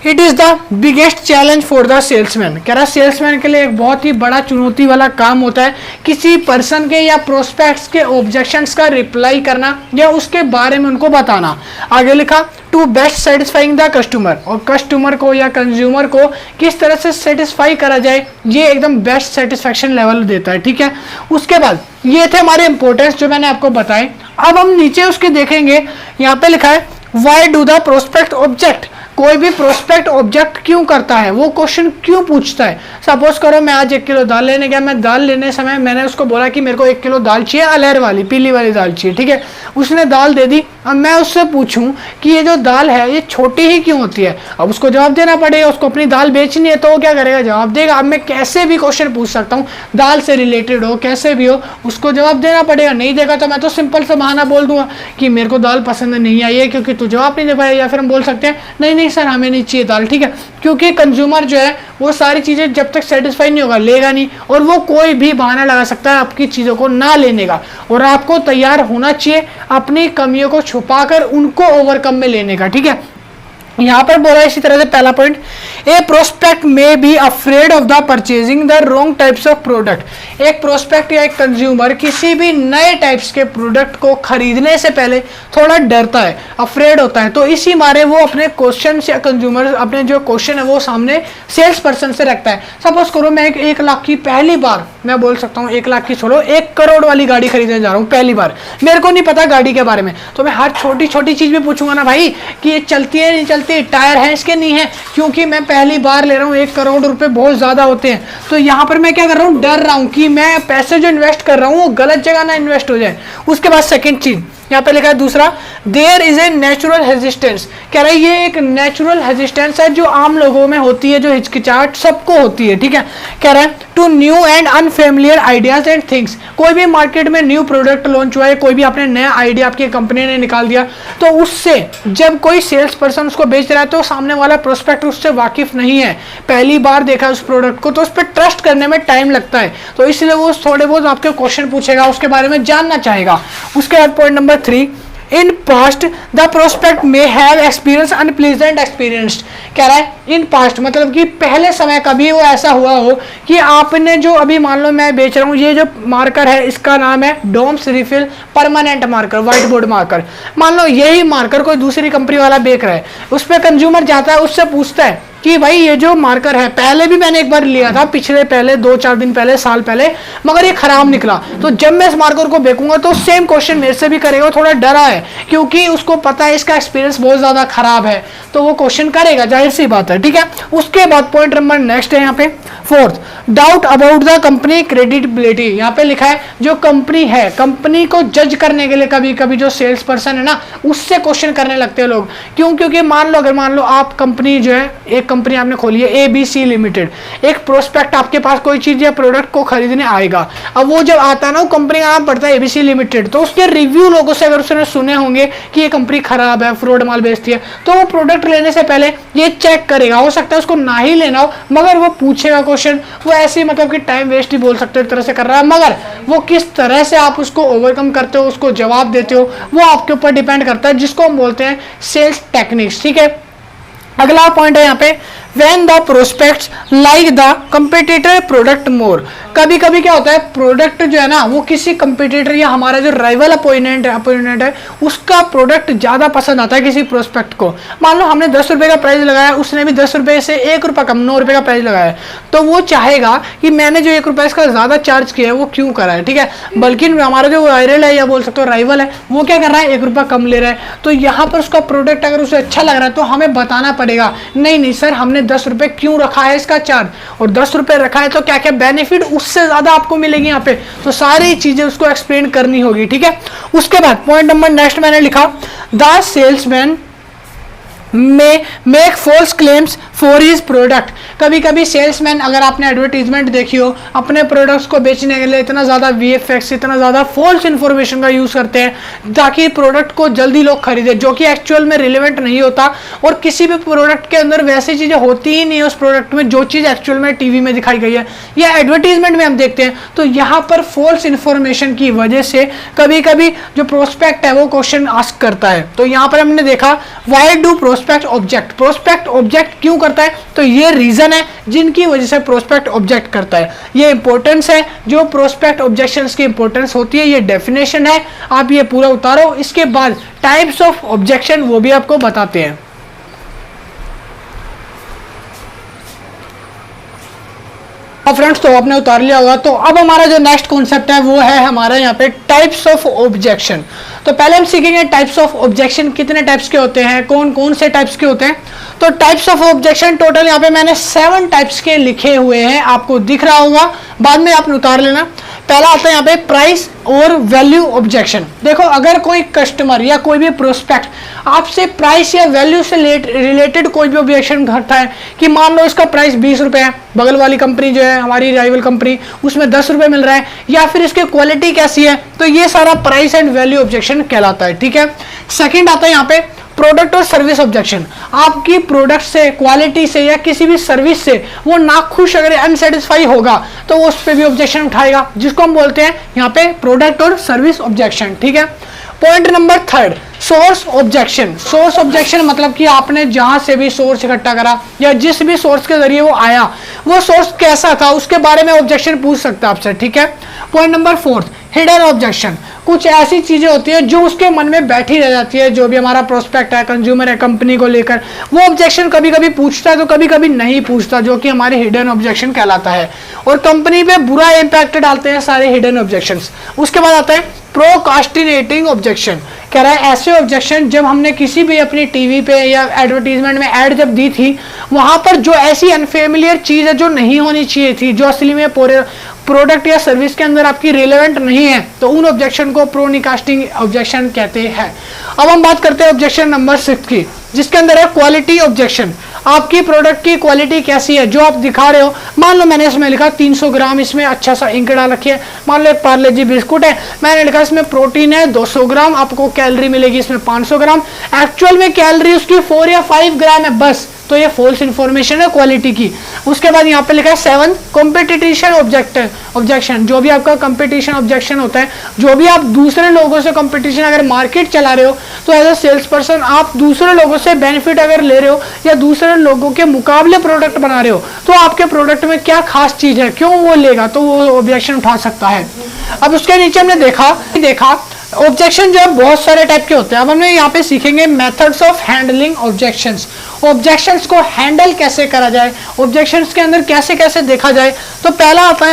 it is the biggest challenge for the salesman. कह रहा सेल्समैन के लिए एक बहुत ही बड़ा चुनौती वाला काम होता है किसी पर्सन के या प्रोस्पेक्ट्स के ऑब्जेक्शंस का रिप्लाई करना या उसके बारे में उनको बताना। आगे लिखा to best satisfying the customer, और कस्टमर को या कंज्यूमर को किस तरह से सेटिस्फाई करा जाए, ये एकदम बेस्ट सेटिस्फैक्शन लेवल देता है। ठीक है, उसके बाद ये थे हमारे इंपॉर्टेंस जो मैंने आपको बताए। अब हम नीचे उसके देखेंगे, यहाँ पे लिखा है why do the prospect object. कोई भी प्रोस्पेक्ट ऑब्जेक्ट क्यों करता है, वो क्वेश्चन क्यों पूछता है। सपोज करो मैं आज 1 किलो दाल लेने गया, मैं दाल लेने समय मैंने उसको बोला कि मेरे को 1 किलो दाल चाहिए, अलेर वाली पीली वाली दाल चाहिए। ठीक है, उसने दाल दे दी। अब मैं उससे पूछूं कि ये जो दाल है ये छोटी ही क्यों होती है, अब उसको जवाब देना पड़ेगा, उसको अपनी दाल बेचनी है तो वो क्या करेगा, जवाब देगा। अब मैं कैसे भी क्वेश्चन पूछ सकता हूँ, दाल से रिलेटेड हो कैसे भी हो, उसको जवाब देना पड़ेगा। नहीं देगा तो मैं तो सिंपल सा बहाना बोल दूंगा कि मेरे को दाल पसंद नहीं आई है क्योंकि तू जवाब नहीं दे पाया, या फिर हम बोल सकते हैं नहीं सर हमें नहीं चाहिए दाल। ठीक है, क्योंकि कंज्यूमर जो है वो सारी चीजें जब तक सेटिस्फाई नहीं होगा लेगा नहीं, और वो कोई भी बहाना लगा सकता है आपकी चीजों को ना लेने का। और आपको तैयार होना चाहिए अपनी कमियों को छुपाकर उनको ओवरकम में लेने का। ठीक है, यहाँ पर बोला इसी तरह से पहला पॉइंट, ए प्रोस्पेक्ट में be afraid of the purchasing the wrong types of product. एक प्रोस्पेक्ट या एक कंज्यूमर किसी भी नए टाइप्स के प्रोडक्ट को खरीदने से पहले थोड़ा डरता है, अफ्रेड होता है। तो इसी मारे वो अपने क्वेश्चन या कंज्यूमर अपने जो क्वेश्चन है वो सामने सेल्स पर्सन से रखता है। सपोज करो मैं 1 लाख की पहली बार, मैं बोल सकता हूँ 1 लाख की छोड़ो 1 करोड़ वाली गाड़ी खरीदने जा रहा हूँ पहली बार, मेरे को नहीं पता गाड़ी के बारे में, तो मैं हर छोटी छोटी चीज भी पूछूंगा ना भाई कि ये चलती है नहीं चलती, टायर है इसके नहीं है, क्योंकि मैं पहली बार ले रहा हूँ, 1 करोड़ रुपए बहुत ज्यादा होते हैं। तो यहाँ पर मैं क्या कर रहा हूँ, डर रहा हूँ कि मैं पैसे जो इन्वेस्ट कर रहा हूँ वो गलत जगह ना इन्वेस्ट हो जाए। उसके बाद सेकंड चीज यहाँ पे लिखा है दूसरा, देयर इज ए नेचुरल हेजिस्टेंस। कह रहा है ये एक नेचुरल हेजिस्टेंस है जो आम लोगों में होती है, जो हिचकिचाहट सबको होती है। ठीक है, कह रहा है to new and unfamiliar ideas and things. कोई भी मार्केट में न्यू प्रोडक्ट लॉन्च हुआ है, कोई भी आपने नया आइडिया आपकी कंपनी ने निकाल दिया, तो उससे जब कोई सेल्स पर्सन उसको बेच रहा है तो सामने वाला प्रोस्पेक्ट उससे वाकिफ नहीं है, पहली बार देखा है उस प्रोडक्ट को, तो उस पर ट्रस्ट करने में टाइम लगता है। तो इसलिए वो थोड़े बहुत आपके क्वेश्चन पूछेगा, उसके बारे में जानना चाहेगा। उसके बाद point number 3, in past the prospect में हैव एक्सपीरियंस अनप्लीजेंट एक्सपीरियंस। कह रहा है इन पास्ट मतलब कि पहले समय कभी वो ऐसा हुआ हो कि आपने जो अभी मान लो मैं बेच रहा हूँ, ये जो मार्कर है इसका नाम है Doms refill permanent marker, white board marker. मान लो यही मार्कर कोई दूसरी कंपनी वाला बेच रहा है, उस पर कंज्यूमर जाता है, उससे पूछता है कि भाई ये जो मार्कर है पहले भी मैंने एक बार लिया था, पिछले पहले 2-4 दिन पहले, साल पहले, मगर ये खराब निकला, तो जब मैं इस मार्कर को बेचूंगा तो सेम क्वेश्चन मेरे से भी करेगा। थोड़ा डरा है क्योंकि उसको पता है इसका एक्सपीरियंस बहुत ज्यादा खराब है, तो वो क्वेश्चन करेगा, जाहिर सी बात है। ठीक है, उसके बाद पॉइंट नंबर नेक्स्ट है यहाँ पे 4th, doubt about the company creditability. यहाँ पे लिखा है जो कंपनी है, कंपनी को जज करने के लिए कभी कभी जो सेल्स पर्सन है ना उससे क्वेश्चन करने लगते हैं लोग। क्यों? क्योंकि अगर मान लो आप कंपनी जो है, एक कंपनी आपने खोली है ABC लिमिटेड, एक प्रोस्पेक्ट आपके पास कोई चीज या प्रोडक्ट को खरीदने आएगा, अब वो जब आता है ना, वो कंपनी का नाम पड़ता है ABC लिमिटेड, तो उसके रिव्यू लोगों से अगर उसने सुने होंगे कि ये कंपनी खराब है, फ्रॉड माल बेचती है, तो वो प्रोडक्ट लेने से पहले ये चेक करेगा। हो सकता है उसको ना ही लेना हो, मगर वो पूछेगा क्वेश्चन, वो ऐसे मतलब कि टाइम वेस्ट ही बोल सकते हो एक तरह से कर रहा है, मगर वो किस तरह से आप उसको ओवरकम करते हो, उसको जवाब देते हो, वो आपके ऊपर डिपेंड करता है, जिसको हम बोलते हैं सेल्स टेक्निक्स। ठीक है, अगला पॉइंट है यहाँ पे when the prospects like the competitor product more। कभी कभी क्या होता है, प्रोडक्ट जो है ना वो किसी कंपटीटर या हमारा जो राइवल अपोनेंट है उसका प्रोडक्ट ज्यादा पसंद आता है किसी प्रोस्पेक्ट को। मान लो हमने 10 रुपए का प्राइस लगाया, उसने भी 10 रुपए से 1 रुपया कम 9 रुपए का प्राइस लगाया, तो वो चाहेगा कि मैंने जो 1 रुपया इसका ज्यादा चार्ज किया है वो क्यों करा है, ठीक है। बल्कि हमारा जो वायरल है या बोल सकते हो राइवल है, वो क्या कर रहा है, 1 रुपया कम ले रहा है। तो यहाँ पर उसका प्रोडक्ट अगर उसे अच्छा लग रहा है तो हमें बताना पड़ेगा, नहीं सर हमने 10 रुपए क्यों रखा है इसका चार्ज, और 10 रुपए रखा है तो क्या क्या बेनिफिट उससे ज्यादा आपको मिलेगी यहाँ पे। तो सारी चीजें उसको एक्सप्लेन करनी होगी, ठीक है। उसके बाद पॉइंट नंबर नेक्स्ट मैंने लिखा, the salesman may make false claims for his product. कभी कभी सेल्समैन, अगर आपने एडवर्टीजमेंट देखी हो, अपने प्रोडक्ट्स को बेचने के लिए इतना ज़्यादा वीएफएक्स, इतना ज़्यादा फॉल्स इन्फॉर्मेशन का यूज़ करते हैं ताकि प्रोडक्ट को जल्दी लोग खरीदे, जो कि एक्चुअल में रिलेवेंट नहीं होता। और किसी भी प्रोडक्ट के अंदर वैसी चीज़ें होती ही नहीं है उस प्रोडक्ट में जो चीज़ एक्चुअल में टीवी में दिखाई गई है या एडवर्टीजमेंट में हम देखते हैं। तो यहाँ पर फॉल्स इन्फॉर्मेशन की वजह से कभी कभी जो प्रोस्पेक्ट है वो क्वेश्चन आस्क करता है। तो यहाँ पर हमने देखा, why do prospect object, prospect object क्यों करता है, तो ये रीजन है जिनकी वजह से प्रोस्पेक्ट ऑब्जेक्ट करता है। ये इंपॉर्टेंस है, जो प्रोस्पेक्ट ऑब्जेक्शंस की इंपॉर्टेंस होती है, ये डेफिनेशन है, आप ये पूरा उतारो। इसके बाद टाइप्स ऑफ ऑब्जेक्शन वो भी आपको बताते हैं। फ्रेंड्स तो आपने उतार लिया होगा। तो अब हमारा जो नेक्स्ट कॉन्सेप्ट है वो है हमारा यहाँ पे टाइप्स ऑफ ऑब्जेक्शन। तो पहले हम सीखेंगे टाइप्स ऑफ ऑब्जेक्शन कितने टाइप्स के होते हैं, कौन कौन से टाइप्स के होते हैं। तो टाइप्स ऑफ ऑब्जेक्शन टोटल यहाँ पे मैंने 7 टाइप्स के लिखे हुए हैं, आपको दिख रहा होगा, बाद में आपने उतार लेना। पहला आता है यहाँ पे प्राइस और वैल्यू ऑब्जेक्शन। देखो अगर कोई कस्टमर या कोई भी प्रोस्पेक्ट आपसे प्राइस या वैल्यू से रिलेटेड कोई भी ऑब्जेक्शन करता है कि मान लो इसका प्राइस 20 रुपए है, बगल वाली कंपनी जो है हमारी राइवल कंपनी उसमें 10 रुपए मिल रहा है, या फिर इसकी क्वालिटी कैसी है, तो ये सारा प्राइस एंड वैल्यू ऑब्जेक्शन कहलाता है, ठीक है। सेकंड आता है यहाँ पे प्रोडक्ट और सर्विस ऑब्जेक्शन। आपकी प्रोडक्ट से, क्वालिटी से या किसी भी सर्विस से वो नाखुश अगर अनसेटिस्फाई होगा तो वो उस पर भी ऑब्जेक्शन उठाएगा, जिसको हम बोलते हैं यहाँ पे प्रोडक्ट और सर्विस ऑब्जेक्शन, ठीक है। Point number 3, source objection. Source objection मतलब कि आपने जहां से भी सोर्स इकट्ठा करा या जिस भी सोर्स के जरिए वो आया, वो सोर्स कैसा था उसके बारे में ऑब्जेक्शन पूछ सकता है आपसे, ठीक है। Point number 4, hidden objection. कुछ ऐसी चीजें होती है जो उसके मन में बैठी रह जाती है, जो भी हमारा प्रोस्पेक्ट है, कंज्यूमर है, कंपनी को लेकर, वो ऑब्जेक्शन कभी कभी पूछता है तो कभी कभी नहीं पूछता, जो कि हमारे हिडन ऑब्जेक्शन कहलाता है, और कंपनी पे बुरा इंपैक्ट डालते हैं सारे हिडन ऑब्जेक्शंस। उसके बाद आता है प्रोकास्टिनेटिंग ऑब्जेक्शन। कह रहा है ऐसे ऑब्जेक्शन जब हमने किसी भी अपनी टीवी पे या एडवर्टीजमेंट में ऐड जब दी थी, वहां पर जो ऐसी अनफेमिलियर चीज है जो नहीं होनी चाहिए थी, जो असली में पूरे प्रोडक्ट या सर्विस के अंदर आपकी रिलेवेंट नहीं है, तो उन ऑब्जेक्शन को प्रोनिकास्टिंग ऑब्जेक्शन कहते हैं। अब हम बात करते हैं ऑब्जेक्शन नंबर 6 की, जिसके अंदर है क्वालिटी ऑब्जेक्शन। आपकी प्रोडक्ट की क्वालिटी कैसी है जो आप दिखा रहे हो। मान लो मैंने इसमें लिखा 300 ग्राम इसमें अच्छा सा इंक डाल रखी है, मान लो एक पार्ले जी बिस्कुट है, मैंने लिखा इसमें प्रोटीन है 200 ग्राम, आपको कैलोरी मिलेगी इसमें 500 ग्राम, एक्चुअल में कैलोरी उसकी 4 या 5 ग्राम है बस, तो ये फॉल्स इंफॉर्मेशन है क्वालिटी की। उसके बाद यहाँ पे लिखा है 7 कंपटीशन ऑब्जेक्शन। जो भी आपका कंपटीशन ऑब्जेक्शन होता है, जो भी आप दूसरे लोगों से कंपटीशन अगर मार्केट चला रहे हो, तो एज अ सेल्स पर्सन आप दूसरे लोगों से बेनिफिट अगर ले रहे हो या दूसरे लोगों के मुकाबले प्रोडक्ट बना रहे हो, तो आपके प्रोडक्ट में क्या खास चीज है, क्यों वो लेगा, तो वो ऑब्जेक्शन उठा सकता है। अब उसके नीचे हमने देखा ऑब्जेक्शन जो है बहुत सारे टाइप के होते हैं। अब हमने यहाँ पे सीखेंगे methods of handling objections. Objections को हैंडल कैसे करा जाए, ऑब्जेक्शंस के अंदर कैसे कैसे देखा जाए। तो पहला आता है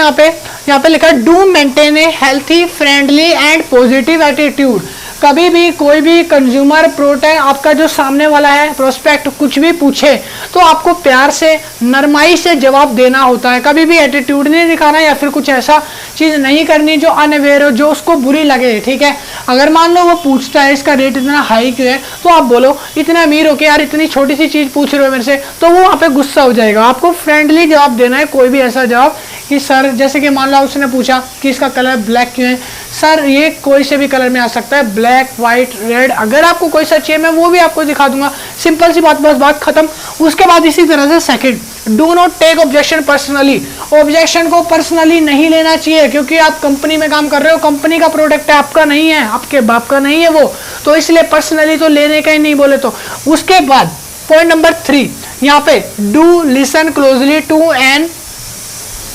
यहाँ पे लिखा है do maintain A healthy, friendly and positive attitude. कभी भी कोई भी कंज्यूमर प्रोडक्ट आपका जो सामने वाला है प्रोस्पेक्ट कुछ भी पूछे तो आपको प्यार से, नरमाई से जवाब देना होता है। कभी भी एटीट्यूड नहीं दिखाना या फिर कुछ ऐसा चीज नहीं करनी जो अनअवेयर हो, जो उसको बुरी लगे, ठीक है। अगर मान लो वो पूछता है इसका रेट इतना हाई क्यों है, तो आप बोलो इतना अमीर हो के यार इतनी छोटी सी चीज पूछ रहे हो मेरे से, तो वो वहाँ पे गुस्सा हो जाएगा। आपको फ्रेंडली जवाब देना है, कोई भी ऐसा जवाब कि सर, जैसे कि मान लो उसने पूछा कि इसका कलर ब्लैक क्यों है, सर ये कोई से भी कलर में आ सकता है, ब्लैक, व्हाइट, रेड, अगर आपको कोई सा चाहिए मैं वो भी आपको दिखा दूंगा, सिंपल सी बात, बस बात खत्म। उसके बाद इसी तरह से second, do not take objection personally. Objection को पर्सनली नहीं लेना चाहिए, क्योंकि आप कंपनी में काम कर रहे हो, कंपनी का प्रोडक्ट है, आपका नहीं है, आपके बाप का नहीं है वो, तो इसलिए पर्सनली तो लेने का ही नहीं बोले तो। उसके बाद पॉइंट नंबर 3 यहाँ पे do listen closely to an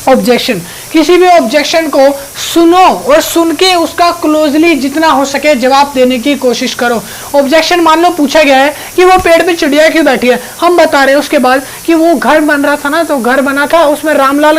objection, किसी भी ऑब्जेक्शन को सुनो और सुन के उसका क्लोजली जितना हो सके जवाब देने की कोशिश करो। ऑब्जेक्शन मान लो पूछा गया है कि वो पेड़ पे चिड़िया क्यों बैठी है, हम बता रहे हैं उसके बाद कि वो घर बन रहा था ना, तो घर बना था उसमें रामलाल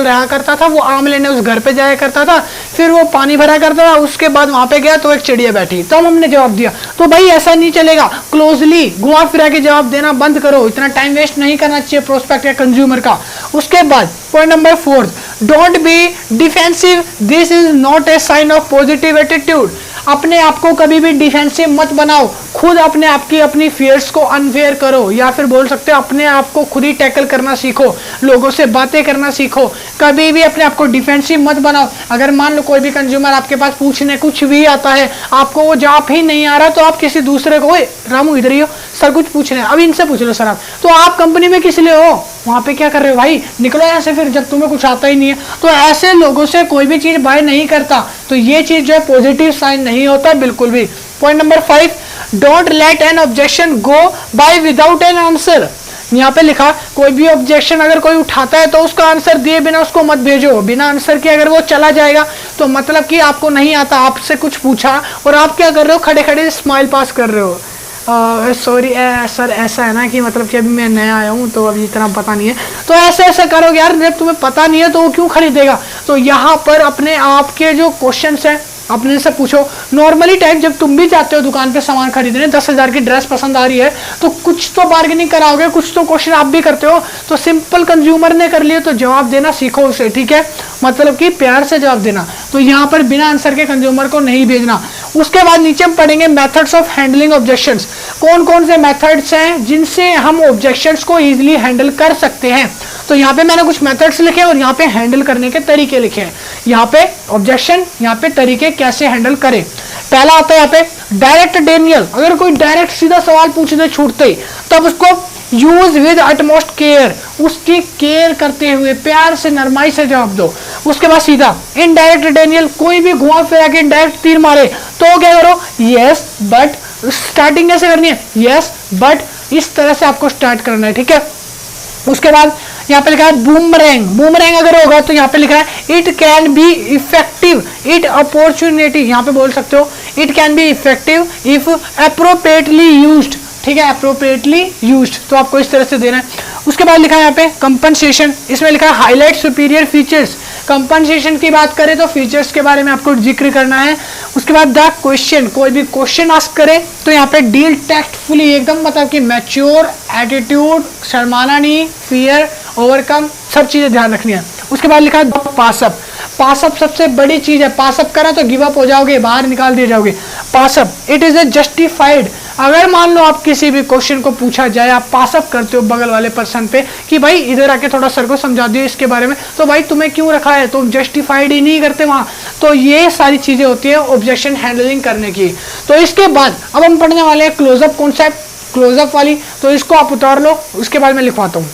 रहा करता था, वो आम लेने उस घर पे जाया करता था, फिर वो पानी भरा करता था, उसके बाद वहां पे गया तो एक चिड़िया बैठी, तो हमने जवाब दिया। तो भाई ऐसा नहीं चलेगा, क्लोजली घुमा फिरा के जवाब देना बंद करो, इतना टाइम वेस्ट नहीं करना चाहिए प्रोस्पेक्ट या कंज्यूमर का। उसके बाद point number 4, don't be defensive, this is not a sign of positive attitude. अपने आप को कभी भी डिफेंसिव मत बनाओ, खुद अपने आप की अपनी फियर्स को अनफेयर करो, या फिर बोल सकते हो अपने आप को खुद ही टैकल करना सीखो, लोगों से बातें करना सीखो, कभी भी अपने आप को डिफेंसिव मत बनाओ। अगर मान लो कोई भी कंज्यूमर आपके पास पूछने कुछ भी आता है, आपको वो जवाब ही नहीं आ रहा, तो आप किसी दूसरे को, ओए रामू इधर ही हो सर कुछ पूछ रहे हैं, अब इनसे पूछ लो सर आप, तो आप कंपनी में किस लिए हो, वहां पे क्या कर रहे हो भाई, निकलो यहाँ से फिर जब तुम्हें कुछ आता ही नहीं है। तो ऐसे लोगों से कोई भी चीज बाय नहीं करता, तो ये चीज जो है पॉजिटिव साइन नहीं होता बिल्कुल भी। Point number 5, don't let an objection go by without an answer. यहाँ पे लिखा कोई भी ऑब्जेक्शन अगर कोई उठाता है तो उसका आंसर दिए बिना उसको मत भेजो, बिना आंसर के अगर वो चला जाएगा तो मतलब कि आपको नहीं आता, आपसे कुछ पूछा और आप क्या कर रहे हो, खड़े खड़े स्माइल पास कर रहे हो, सॉरी सर ऐसा है ना कि मतलब कि अभी मैं नया आया हूँ तो अभी इतना पता नहीं है, तो ऐसे ऐसे करोगे यार, जब तुम्हें पता नहीं है तो वो क्यों खरीदेगा। तो यहाँ पर अपने आप के जो क्वेश्चंस हैं अपने से पूछो। नॉर्मली टाइप जब तुम भी जाते हो दुकान पे सामान खरीदने, 10,000 की ड्रेस पसंद आ रही है तो कुछ तो बार्गेनिंग कराओगे, कुछ तो क्वेश्चन आप भी करते हो, तो सिंपल कंज्यूमर ने कर लिए तो जवाब देना सीखो उसे, ठीक है, मतलब कि प्यार से जवाब देना। तो यहाँ पर बिना आंसर के कंज्यूमर को नहीं भेजना। उसके बाद नीचे हम पढ़ेंगे मेथड्स ऑफ हैंडलिंग ऑब्जेक्शंस, कौन कौन से मेथड्स हैं जिनसे हम ऑब्जेक्शंस को इजीली हैंडल कर सकते हैं। तो यहाँ पे मैंने कुछ मेथड्स लिखे और यहाँ पे हैंडल करने के तरीके लिखे हैं। यहाँ पे ऑब्जेक्शन, यहाँ पे तरीके कैसे हैंडल करें। पहला आता है यहाँ पे डायरेक्ट डेनियल, अगर कोई डायरेक्ट सीधा सवाल पूछ दे छूटते ही, तब उसको यूज विद अटमोस्ट केयर, उसकी केयर करते हुए प्यार से नरमाई से जवाब दो। उसके बाद सीधा इनडायरेक्ट डेनियल, कोई भी घुमा फिरा के डायरेक्ट तीर मारे तो क्या करो, यस बट, स्टार्टिंग कैसे करनी है, यस बट, इस तरह से आपको स्टार्ट करना है, ठीक है। उसके बाद यहाँ पे लिखा है बूमरैंग, बूमरैंग अगर होगा तो यहाँ पे लिखा है it can be effective, it opportunity, यहाँ पे बोल सकते हो it can be effective if appropriately used, ठीक है, अप्रोप्रिएटली यूज्ड, तो आपको इस तरह से देना है। उसके बाद लिखा है यहाँ पे कंपनसेशन, इसमें लिखा है हाईलाइट सुपीरियर फीचर्स। कंपनसेशन की बात करें तो फीचर्स के बारे में आपको जिक्र करना है। उसके बाद द क्वेश्चन, कोई भी क्वेश्चन आस्क करे तो यहाँ पे डील टैक्टफुली, एकदम मतलब कि मैच्योर एटीट्यूड, शर्माना नहीं, फियर ओवरकम, सब चीजें ध्यान रखनी है। उसके बाद लिखा है पासअप, पासअप सबसे बड़ी चीज है, पासअप करा तो गिव अप हो जाओगे, बाहर निकाल दिए जाओगे। पासअप इट इज ए जस्टिफाइड, अगर मान लो आप किसी भी क्वेश्चन को पूछा जाए, आप पासअप करते हो बगल वाले पर्सन पे कि भाई इधर आके थोड़ा सर को समझा दियो इसके बारे में, तो भाई तुम्हें क्यों रखा है, तुम जस्टिफाइड ही नहीं करते वहां। तो ये सारी चीजें होती है ऑब्जेक्शन हैंडलिंग करने की। तो इसके बाद अब हम पढ़ने वाले हैं क्लोजअप कॉन्सेप्ट, क्लोजअप वाली, तो इसको आप उतार लो, उसके बाद मैं लिखवाता हूँ।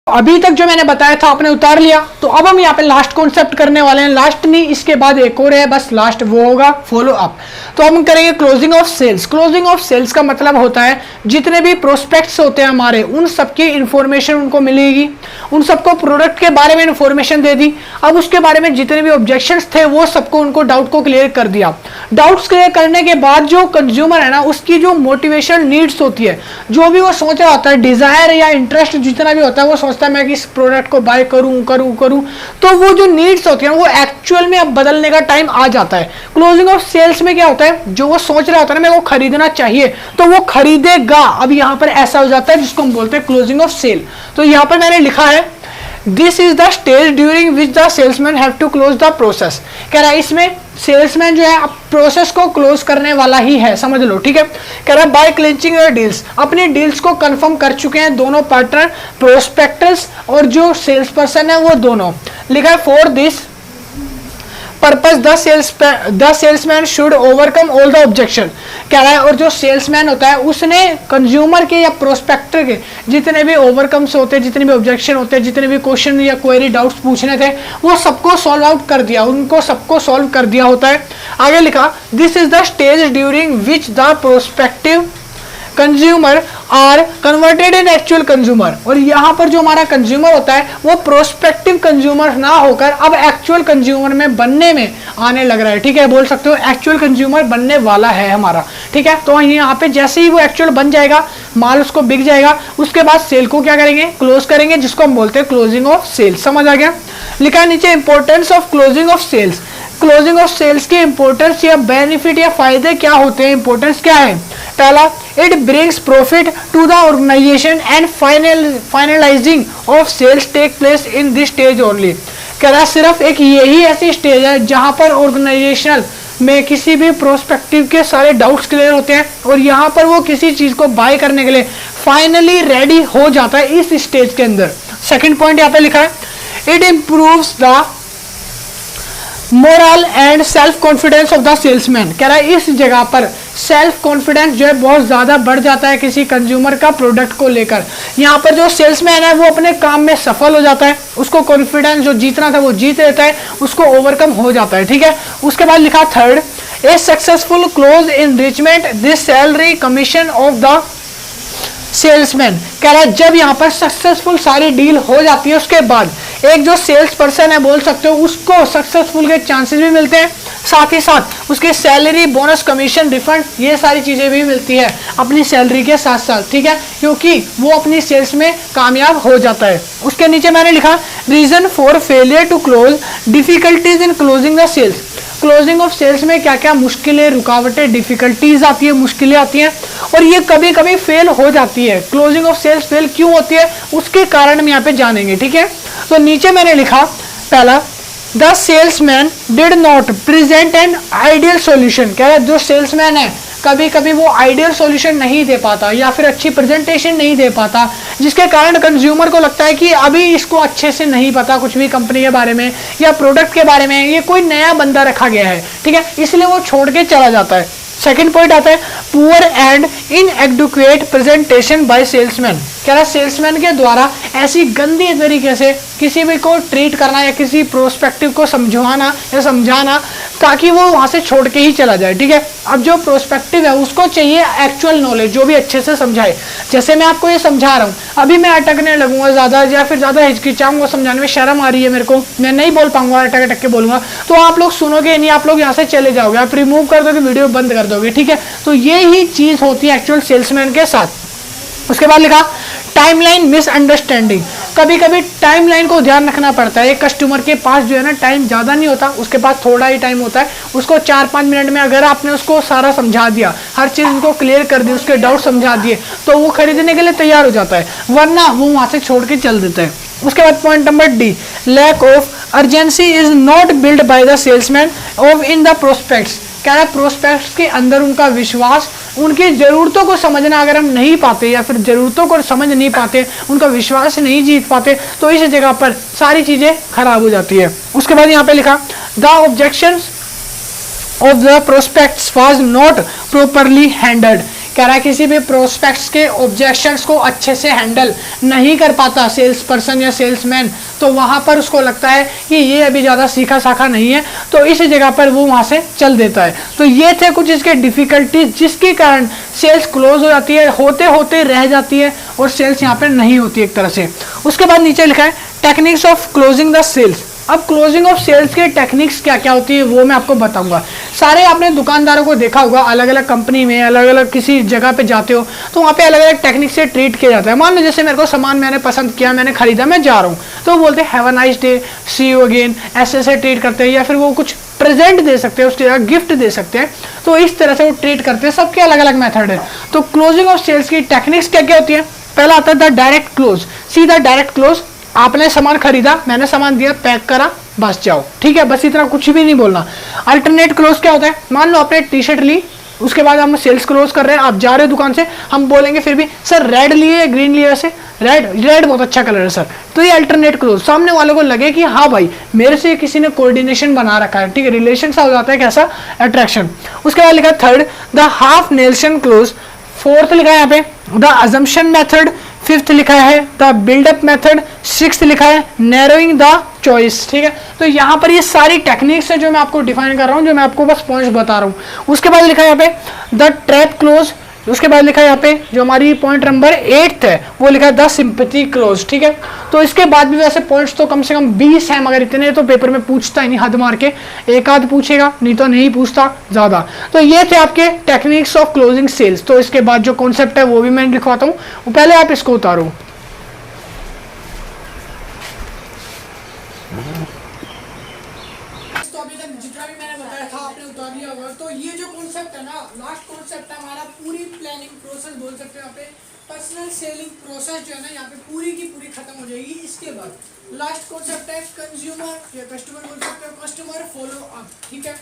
अभी तक जो मैंने बताया था आपने उतार लिया, तो अब हम यहाँ पे लास्ट कॉन्सेप्ट करने वाले हैं। लास्ट नहीं, इसके बाद एक और है, बस लास्ट वो होगा फॉलो अप। तो हम करेंगे closing of sales. Closing of sales का मतलब होता है जितने भी प्रोस्पेक्ट्स होते हैं हमारे, उन सबकी इंफॉर्मेशन उनको मिलेगी, उन सबको प्रोडक्ट के बारे में इंफॉर्मेशन दे दी। अब उसके बारे में जितने भी ऑब्जेक्शंस थे वो सबको उनको डाउट को क्लियर कर दिया। डाउट्स क्लियर करने के बाद जो कंज्यूमर है ना, उसकी जो मोटिवेशन नीड्स होती है, जो भी वो सोच रहा होता है, डिजायर या इंटरेस्ट जितना भी होता है, वो सोचता है मैं इस प्रोडक्ट को बाय करूं, तो वो जो नीड्स होती है वो एक्चुअल में अब बदलने का टाइम आ जाता है। क्लोजिंग ऑफ सेल्स में क्या होता है, जो वो सोच रहा होता है ना मेरे को खरीदना चाहिए, तो वो खरीदेगा। अब यहां पर ऐसा हो जाता है जिसको हम बोलते हैं क्लोजिंग ऑफ सेल। तो यहां पर मैंने लिखा है this is the stage during which the salesman have to close the process. कह रहा है इसमें सेल्समैन जो है प्रोसेस को क्लोज करने वाला ही है, समझ लो, ठीक है। कह रहा है बाय क्लिंचिंग योर डील्स, अपने डील्स को कंफर्म कर चुके हैं दोनों पार्टनर, प्रोस्पेक्टस और जो सेल्स पर्सन है वो दोनों। लिखा है purpose the salesman should overcome all the objection कह रहा है। और जो सेल्समैन होता है उसने कंज्यूमर के या प्रोस्पेक्टर के जितने भी ओवरकम्स होते हैं, जितने भी ऑब्जेक्शन होते हैं, जितने भी क्वेश्चन या क्वेरी डाउट्स पूछने थे, वो सबको सॉल्व आउट कर दिया, उनको सबको सॉल्व कर दिया होता है। आगे लिखा this is the stage during which the prospective consumer are converted in actual consumer. और यहाँ पर जो हमारा कंज्यूमर होता है वो प्रोस्पेक्टिव कंज्यूमर ना होकर अब एक्चुअल कंज्यूमर में बनने में आने लग रहा है। ठीक है, बोल सकते हो एक्चुअल कंज्यूमर बनने वाला है हमारा। ठीक है, तो यहाँ पे जैसे ही वो एक्चुअल बन जाएगा, माल उसको बिक जाएगा, उसके बाद सेल को क्या करेंगे, क्लोज करेंगे, जिसको हम बोलते हैं क्लोजिंग ऑफ सेल्स। समझ आ गया। लिखा है नीचे importance of closing of sales. Closing of sales की इंपॉर्टेंस या बेनिफिट या फायदे क्या होते हैं, इंपॉर्टेंस क्या है। पहला, it brings profit to the organisation and finalising of sales take place in this stage only. कह रहा है सिर्फ एक यही ऐसी स्टेज है जहां पर ऑर्गेनाइजेशनल में किसी भी प्रोस्पेक्टिव के सारे डाउट्स क्लियर होते हैं और यहाँ पर वो किसी चीज को बाय करने के लिए फाइनली रेडी हो जाता है इस स्टेज के अंदर। सेकंड पॉइंट यहाँ पे लिखा है, it improves the moral and self confidence of the salesman. कह रहा है इस जगह पर सेल्फ कॉन्फिडेंस जो है बहुत ज्यादा बढ़ जाता है किसी कंज्यूमर का प्रोडक्ट को लेकर। यहाँ पर जो सेल्समैन है वो अपने काम में सफल हो जाता है, उसको कॉन्फिडेंस जो जीतना था वो जीत लेता है, उसको ओवरकम हो जाता है। ठीक है, उसके बाद लिखा third, A successful close enrichment this salary commission of the salesman. कह रहा है जब यहाँ पर सक्सेसफुल सारी डील हो जाती है उसके बाद एक जो सेल्स पर्सन है बोल सकते हो उसको सक्सेसफुल के चांसेस भी मिलते हैं, साथ ही साथ उसके सैलरी, बोनस, कमीशन, रिफंड ये सारी चीजें भी मिलती है अपनी सैलरी के साथ साथ। ठीक है, क्योंकि वो अपनी सेल्स में कामयाब हो जाता है। उसके नीचे मैंने लिखा reason for failure to close, difficulties in closing the sales. Closing of sales में क्या क्या मुश्किलें, रुकावटें, डिफिकल्टीज आती है, मुश्किलें आती हैं और ये कभी कभी फेल हो जाती है। क्लोजिंग ऑफ सेल्स फेल क्यों होती है उसके कारण हम यहाँ पे जानेंगे। ठीक है, तो नीचे मैंने लिखा पहला, the salesman did not present an ideal solution. कह रहा है जो सेल्समैन है कभी कभी वो आइडियल सॉल्यूशन नहीं दे पाता या फिर अच्छी प्रेजेंटेशन नहीं दे पाता, जिसके कारण कंज्यूमर को लगता है कि अभी इसको अच्छे से नहीं पता कुछ भी कंपनी के बारे में या प्रोडक्ट के बारे में, ये कोई नया बंदा रखा गया है। ठीक है, इसलिए वो छोड़ के चला जाता है। सेकंड पॉइंट आता है poor and inadequate presentation by salesman. कह रहा है सेल्समैन के द्वारा ऐसी गंदी तरीके से किसी भी को ट्रीट करना या किसी प्रोस्पेक्टिव को समझाना या समझाना ताकि वो वहां से छोड़ के ही चला जाए। ठीक है, अब जो प्रोस्पेक्टिव है उसको चाहिए एक्चुअल नॉलेज जो भी अच्छे से समझाए। जैसे मैं आपको ये समझा रहा हूँ, अभी मैं अटकने लगूंगा ज्यादा या फिर ज्यादा हिचकिचाऊंगा, समझाने में शर्म आ रही है मेरे को, मैं नहीं बोल पाऊंगा, अटक अटक के बोलूंगा, तो आप लोग सुनोगे नहीं, आप लोग यहाँ से चले जाओगे, आप रिमूव कर दोगे, वीडियो बंद कर दोगे। ठीक है, तो ये ही चीज होती है एक्चुअल सेल्समैन के साथ। उसके बाद लिखा टाइमलाइन मिसअंडरस्टैंडिंग। कभी कभी टाइमलाइन को ध्यान रखना पड़ता है। एक कस्टमर के पास जो है ना टाइम ज़्यादा नहीं होता, उसके पास थोड़ा ही टाइम होता है। उसको 4-5 मिनट में अगर आपने उसको सारा समझा दिया, हर चीज़ उसको क्लियर कर दी, उसके डाउट समझा दिए, तो वो खरीदने के लिए तैयार हो जाता है, वरना वो वहाँ से छोड़ के चल देता है। उसके बाद point number D, lack of urgency is not build by the salesman of in the prospects. कह रहा है प्रोस्पेक्ट्स के अंदर उनका विश्वास, उनकी ज़रूरतों को समझना अगर हम नहीं पाते या फिर ज़रूरतों को समझ नहीं पाते, उनका विश्वास नहीं जीत पाते, तो इस जगह पर सारी चीज़ें खराब हो जाती है। उसके बाद यहाँ पे लिखा the objections of the prospects was not properly handled. कह रहा है किसी भी प्रोस्पेक्ट्स के ऑब्जेक्शंस को अच्छे से हैंडल नहीं कर पाता सेल्स पर्सन या सेल्समैन, तो वहाँ पर उसको लगता है कि ये अभी ज़्यादा सीखा साखा नहीं है, तो इस जगह पर वो वहाँ से चल देता है। तो ये थे कुछ इसके डिफ़िकल्टीज जिसके कारण सेल्स क्लोज हो जाती है, होते होते रह जाती है और सेल्स यहाँ पर नहीं होती एक तरह से। उसके बाद नीचे लिखा है techniques of closing the sales. अब क्लोजिंग ऑफ सेल्स के टेक्निक्स क्या क्या होती है वो मैं आपको बताऊंगा। सारे आपने दुकानदारों को देखा होगा, अलग अलग कंपनी में अलग अलग किसी जगह पे जाते हो तो वहाँ पे अलग अलग टेक्निक से ट्रीट किया जाता है। मान लो जैसे मेरे को सामान मैंने पसंद किया, मैंने खरीदा, मैं जा रहा हूँ, तो बोलते हैं have a nice day, see you again, ऐसे ट्रीट करते हैं, या फिर वो कुछ प्रेजेंट दे सकते हैं, उसकी जगह गिफ्ट दे सकते हैं, तो इस तरह से वो ट्रीट करते हैं। सबके अलग अलग मेथड है। तो क्लोजिंग ऑफ सेल्स की टेक्निक्स क्या क्या होती है? पहला आता है द डायरेक्ट क्लोज। सीधा डायरेक्ट क्लोज, आपने सामान खरीदा, मैंने सामान दिया, पैक करा, बस जाओ, ठीक है, बस इतना, कुछ भी नहीं बोलना। अल्टरनेट क्लोज क्या होता है? मान लो आपने टी शर्ट ली, उसके बाद हम सेल्स क्लोज कर रहे हैं, आप जा रहे हो दुकान से, हम बोलेंगे फिर भी सर रेड लिए या ग्रीन लिए, वैसे रेड बहुत अच्छा कलर है सर, तो ये अल्टरनेट क्लोज, सामने वाले को लगे कि हाँ भाई मेरे से किसी ने कोऑर्डिनेशन बना रखा है, ठीक है, रिलेशन सा हो जाता है, कैसा, अट्रैक्शन। उसके बाद लिखा है third the half Nelson close, fourth लिखा है यहाँ पे द अजम्पशन मेथड, फिफ्थ लिखा है द बिल्डअप मेथड, सिक्स्थ लिखा है नैरोइंग द चॉइस, ठीक है। तो यहाँ पर ये सारी टेक्निक्स है जो मैं आपको डिफाइन कर रहा हूँ, जो मैं आपको बस पॉइंट्स बता रहा हूँ। उसके बाद लिखा है यहाँ पे द ट्रैप क्लोज, उसके बाद लिखा है यहाँ पे जो हमारी पॉइंट नंबर 8 है वो लिखा है द सिंपैथी क्लोज, ठीक है। तो इसके बाद भी वैसे पॉइंट्स तो कम से कम 20 हैं, मगर इतने तो पेपर में पूछता ही नहीं, हद मार के एक आध पूछेगा, नहीं तो नहीं पूछता ज्यादा। तो ये थे आपके टेक्निक्स ऑफ क्लोजिंग सेल्स। तो इसके बाद जो कॉन्सेप्ट है वो भी मैं लिखवाता हूँ, पहले आप इसको उतारो। तो अभी तक जितना भी मैंने बताया था आपने उतार लिया होगा। तो ये जो कॉन्सेप्ट है ना, लास्ट कॉन्सेप्ट है हमारा, पूरी प्लानिंग प्रोसेस बोल सकते हैं यहाँ पे, पर्सनल सेलिंग प्रोसेस जो है ना यहाँ पे पूरी की पूरी खत्म हो जाएगी। इसके बाद लास्ट कॉन्सेप्ट है कंज्यूमर या कस्टमर बोल सकते हैं, कस्टमर फॉलो अप, ठीक है।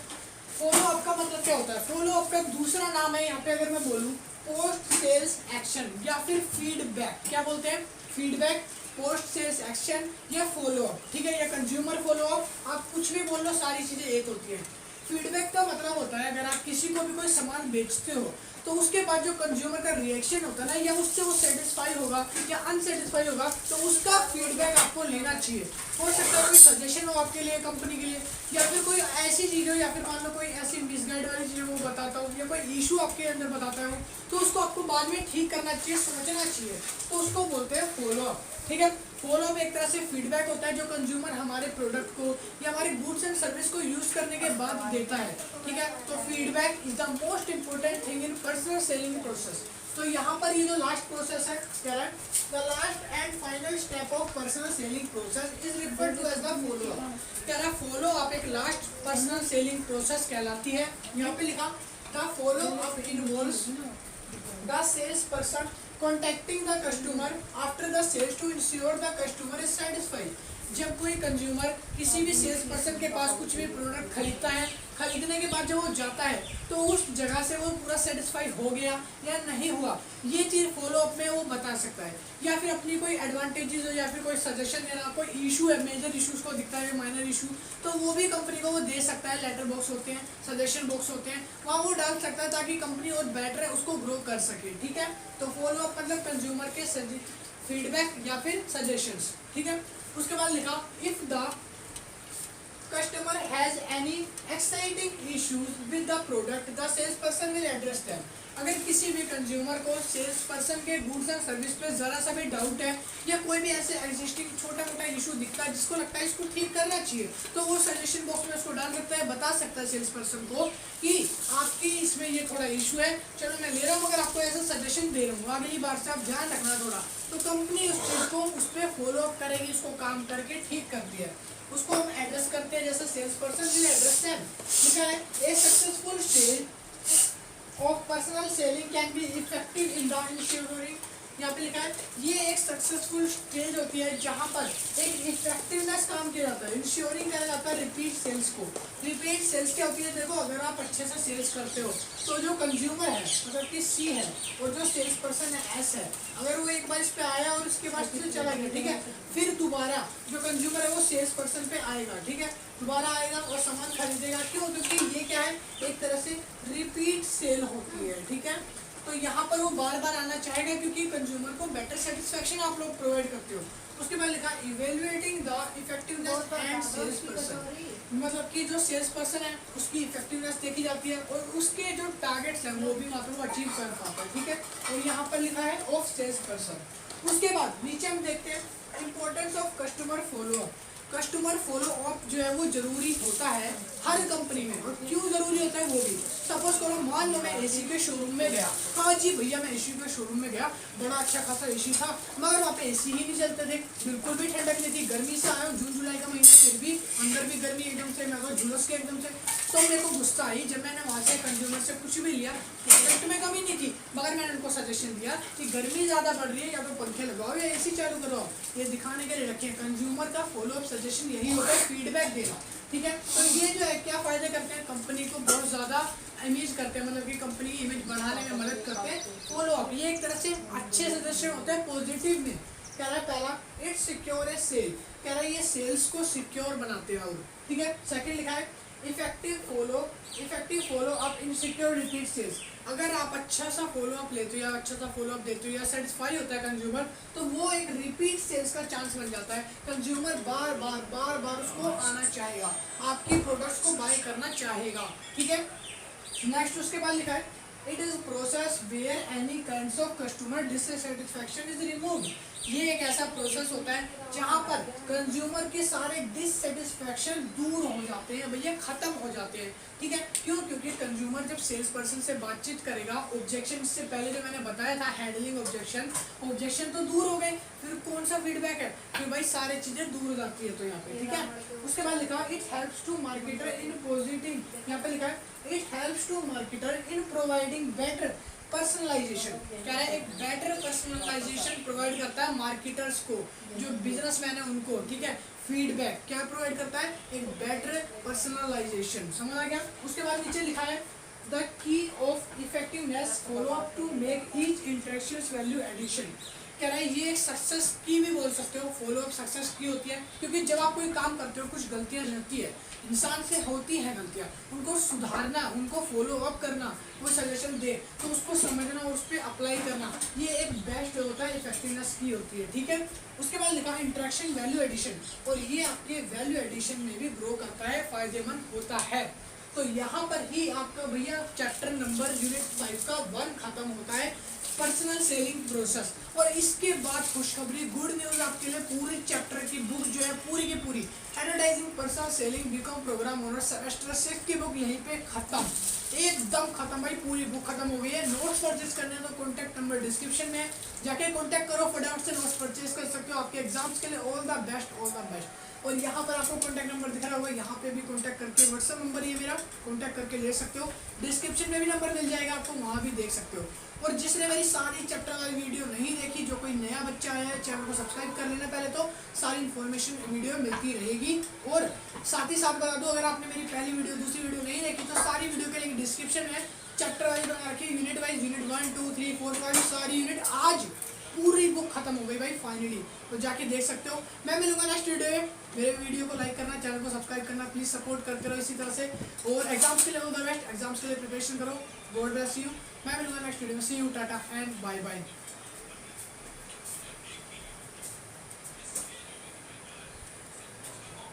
फॉलो अप का मतलब क्या होता है? फॉलो अप का दूसरा नाम है यहाँ पे अगर मैं बोलूँ पोस्ट सेल्स एक्शन या फिर फीडबैक। क्या बोलते हैं? फीडबैक, पोस्ट सेल्स एक्शन या फॉलो अप, ठीक है, या कंज्यूमर फॉलो अप, आप कुछ भी बोल लो, सारी चीजें एक होती है। फीडबैक का मतलब होता है अगर आप किसी को भी कोई सामान बेचते हो तो उसके बाद जो कंज्यूमर का रिएक्शन होता है ना, या उससे वो सेटिस्फाई होगा या अनसेटिस्फाई होगा, तो उसका फीडबैक आपको लेना चाहिए। हो सकता है कोई सजेशन हो आपके लिए, कंपनी के लिए, या फिर कोई ऐसी चीज़ हो, या फिर मान लो कोई ऐसी मिसगाइड वाली चीज़ वो बताता हो, या कोई इशू आपके अंदर बताता हो, तो उसको आपको बाद में ठीक करना चाहिए, सोचना चाहिए, तो उसको बोलते हैं फॉलो अप, ठीक है। फॉलो अप एक तरह से फीडबैक होता है जो कंज्यूमर हमारे प्रोडक्ट को या हमारे गुड्स एंड सर्विस को यूज करने के बाद देता है, ठीक है। तो feedback is the most important thing in personal selling process. तो यहाँ पर ये जो लास्ट प्रोसेस है, क्या है, the last and final step of personal selling process is referred to as the follow up. क्या है? फॉलो अप एक लास्ट पर्सनल सेलिंग प्रोसेस कहलाती है। यहाँ पे लिखा the follow up involves the salesperson contacting the customer after the sales to ensure the customer is satisfied। जब कोई कंज्यूमर किसी भी सेल्स पर्सन के पास कुछ भी प्रोडक्ट खरीदता है, खरीदने के बाद जब वो जाता है तो उस जगह से वो पूरा सेटिस्फाई हो गया या नहीं हुआ, ये चीज़ फॉलो अप में वो बता सकता है। या फिर अपनी कोई एडवांटेजेस हो या फिर कोई सजेशन देना, कोई इशू है, मेजर इशूज को दिखता है, माइनर इशू, तो वो भी कंपनी को वो दे सकता है। लेटर बॉक्स होते हैं, सजेशन बॉक्स होते हैं, वहाँ वो डाल सकता है ताकि कंपनी और बेटर है उसको ग्रो कर सके, ठीक है। तो फॉलो अप मतलब कंज्यूमर के फीडबैक या फिर सजेशंस, ठीक है। उसके बाद लिखा if the customer has any exciting issues with the product the sales person will address them. अगर किसी भी कंज्यूमर को सेल्स पर्सन के गुड्स एंड सर्विस पे ज़रा सा भी डाउट है या कोई भी ऐसे एग्जिस्टिंग छोटा मोटा इशू दिखता है जिसको लगता है इसको ठीक करना चाहिए, तो वो सजेशन बॉक्स में उसको डाल सकता है, बता सकता है सेल्स पर्सन को कि आपकी इसमें ये थोड़ा इशू है, चलो मैं ले रहा हूँ मगर आपको ऐसा सजेशन दे रहा हूँ, अगली बार से आप ध्यान रखना थोड़ा। तो कंपनी उस चीज़ को उस पर फॉलो अप करेगी, उसको काम करके ठीक करती है। उसको हम एड्रेस करते हैं, जैसे sales person will address them. लिखा है a successful stage of personal selling can be effective in the ensuring. यहाँ पे लिखा है ये एक सक्सेसफुल स्टेज होती है जहाँ पर एक इफेक्टिवनेस काम किया जाता है, इंश्योरिंग करा जाता है रिपीट सेल्स को। रिपीट सेल्स क्या होती है? देखो, अगर आप अच्छे से सेल्स करते हो तो जो कंज्यूमर है मतलब कि सी है और जो सेल्स पर्सन है एस है, अगर वो एक बार इस पे आया और उसके बाद फिर चला गया, ठीक है, फिर दोबारा जो कंज्यूमर है वो सेल्स पर्सन पे आएगा, ठीक है, दोबारा आएगा और सामान खरीदेगा। क्यों? क्योंकि ये क्या है, एक तरह से रिपीट सेल होती है, ठीक है। तो यहाँ पर वो बार बार आना चाहेगा क्योंकि कंज्यूमर को बेटर सेटिस्फेक्शन आप लोग प्रोवाइड करते हो। उसके बाद लिखा evaluating the effectiveness and sales person, मतलब कि जो सेल्स पर्सन है उसकी इफेक्टिवनेस देखी जाती है और उसके जो टारगेट्स हैं वो भी वहाँ पर वो अचीव कर पाता है, ठीक है। और यहाँ पर लिखा है ऑफ सेल्स पर्सन। उसके बाद नीचे हम देखते हैं importance of customer follow up. Customer follow up जो है वो जरूरी होता है हर कंपनी में। और क्यों जरूरी होता है वो भी, सपोज करो मान लो मैं एसी के शोरूम में गया, हाँ जी भैया मैं एसी के शोरूम में गया, बड़ा अच्छा खासा एसी था मगर वहाँ पे एसी ही नहीं चलते थे, बिल्कुल भी ठंडक नहीं थी, गर्मी से आया हूँ, जून जुलाई का महीना, फिर भी अंदर भी गर्मी एकदम से, मैं झुलस के एकदम से। तो मेरे को गुस्सा आई जब मैंने वहाँ से कंज्यूमर से कुछ भी लिया, प्रोडक्ट में कमी नहीं थी मगर मैंने उनको सजेशन दिया कि गर्मी ज़्यादा बढ़ रही है, या तो पंखे लगाओ या एसी चालू करो, ये दिखाने के लिए रखें। कंज्यूमर का फॉलो अप सजेशन यही होता है, फीडबैक देना, ठीक है। तो ये जो है क्या फ़ायदे करते हैं, कंपनी को बहुत ज़्यादा इमेज करते हैं, मतलब कि कंपनी की इमेज बढ़ाने में मदद करते हैं। फॉलो अप ये एक तरह से अच्छे सजेशन होते हैं पॉजिटिव में। कह रहा है पहला इट सिक्योर ए सेल, कह रहा है ये सेल्स को सिक्योर बनाते हैं और ठीक है। सेकंड लिखा है effective follow up in secure repeat sales. अगर आप अच्छा सा फॉलो अप लेते हो या अच्छा सा फॉलो अप देते हो या सेटिस्फाई होता है कंज्यूमर, तो वो एक रिपीट सेल्स का चांस बन जाता है। कंज्यूमर बार बार उसको आना चाहेगा, आपकी प्रोडक्ट्स को बाय करना चाहेगा, ठीक है। नेक्स्ट उसके बाद लिखा है it is process where any kinds of customer dissatisfaction is removed. ये एक ऐसा प्रोसेस होता है जहां पर कंज्यूमर के सारे डिससेटिस्फैक्शन दूर हो जाते हैं, भैया खत्म हो जाते हैं, ठीक है। क्यों? क्योंकि कंज्यूमर जब सेल्स पर्सन से बातचीत करेगा, ऑब्जेक्शन इससे पहले जो मैंने बताया था हैंडलिंग ऑब्जेक्शन तो दूर हो गए, फिर कौन सा फीडबैक है, फिर भाई सारी चीजें दूर हो जाती है, तो यहाँ पे ठीक है। उसके बाद लिखा it helps to marketer in positive, यहाँ पे लिखा है it helps to marketer in providing better personalisation. क्या है? एक बेटर पर्सनलाइजेशन प्रोवाइड करता है मार्केटर्स को, जो बिजनेसमैन है उनको, ठीक है। फीडबैक क्या प्रोवाइड करता है? एक बेटर पर्सनलाइजेशन, समझ आ गया। उसके बाद नीचे लिखा है the key of effectiveness follow up to make each interaction value addition. कह रहा है ये एक सक्सेस की भी बोल सकते हो, फॉलो अप सक्सेस की होती है, क्योंकि जब आप कोई काम करते हो कुछ गलतियां रहती है, इंसान से होती है गलतियां, उनको सुधारना, उनको फॉलो अप करना, वो सजेशन दे तो उसको समझना और उस पर अप्लाई करना, ये एक बेस्ट होता है, इफेक्टिवनेस की होती है, ठीक है। उसके बाद लिखा है इंटरेक्शन वैल्यू एडिशन, और ये आपके वैल्यू एडिशन में भी ग्रो करता है, फायदेमंद होता है। तो यहाँ पर ही आपका भैया चैप्टर नंबर यूनिट 5 का 1 खत्म होता है, पर्सनल सेलिंग प्रोसेस। और इसके बाद खुशखबरी, गुड न्यूज आपके लिए, पूरे चैप्टर की बुक जो है पूरी की पूरी advertising personal selling BCom programme honour semester 6 की बुक यहीं पे खत्म, एकदम खत्म भाई, पूरी बुक खत्म हो गई है। नोट्स परचेज करने हैं तो कॉन्टैक्ट नंबर डिस्क्रिप्शन में जाके कॉन्टैक्ट करो, फटाफट से नोट्स परचेज कर सकते हो आपके एग्जाम्स के लिए। All the best. और यहाँ पर आपको कॉन्टैक्ट नंबर दिख रहा होगा, यहाँ पे भी कॉन्टैक्ट करके, व्हाट्सएप नंबर ये मेरा, कॉन्टैक्ट करके ले सकते हो। डिस्क्रिप्शन में भी नंबर मिल जाएगा आपको, वहाँ भी देख सकते हो। और जिसने मेरी सारी चैप्टर वाली वीडियो नहीं देखी, जो कोई नया बच्चा आया है, चैनल को सब्सक्राइब कर लेना पहले, तो सारी इन्फॉर्मेशन वीडियो मिलती रहेगी। और साथ ही साथ बता दो, अगर आपने मेरी पहली वीडियो दूसरी वीडियो नहीं देखी, तो सारी वीडियो के लिंक डिस्क्रिप्शन में चैप्टर वाइज बना रखी, यूनिट वाइज, यूनिट 1 2 3 4 5 सारी यूनिट। आज पूरी बुक खत्म हो गई भाई फाइनली, तो जाके देख सकते हो। मैं मिलूंगा नेक्स्ट वीडियो में। मेरे वीडियो को लाइक करना, चैनल को सब्सक्राइब करना, प्लीज सपोर्ट करते रहो इसी तरह से। और एग्जाम्स के लिए ऑल द बेस्ट, एग्जाम्स के लिए प्रिपरेशन करो। God bless you. मैं मिलूंगा नेक्स्ट वीडियो में। See you, tata and bye bye.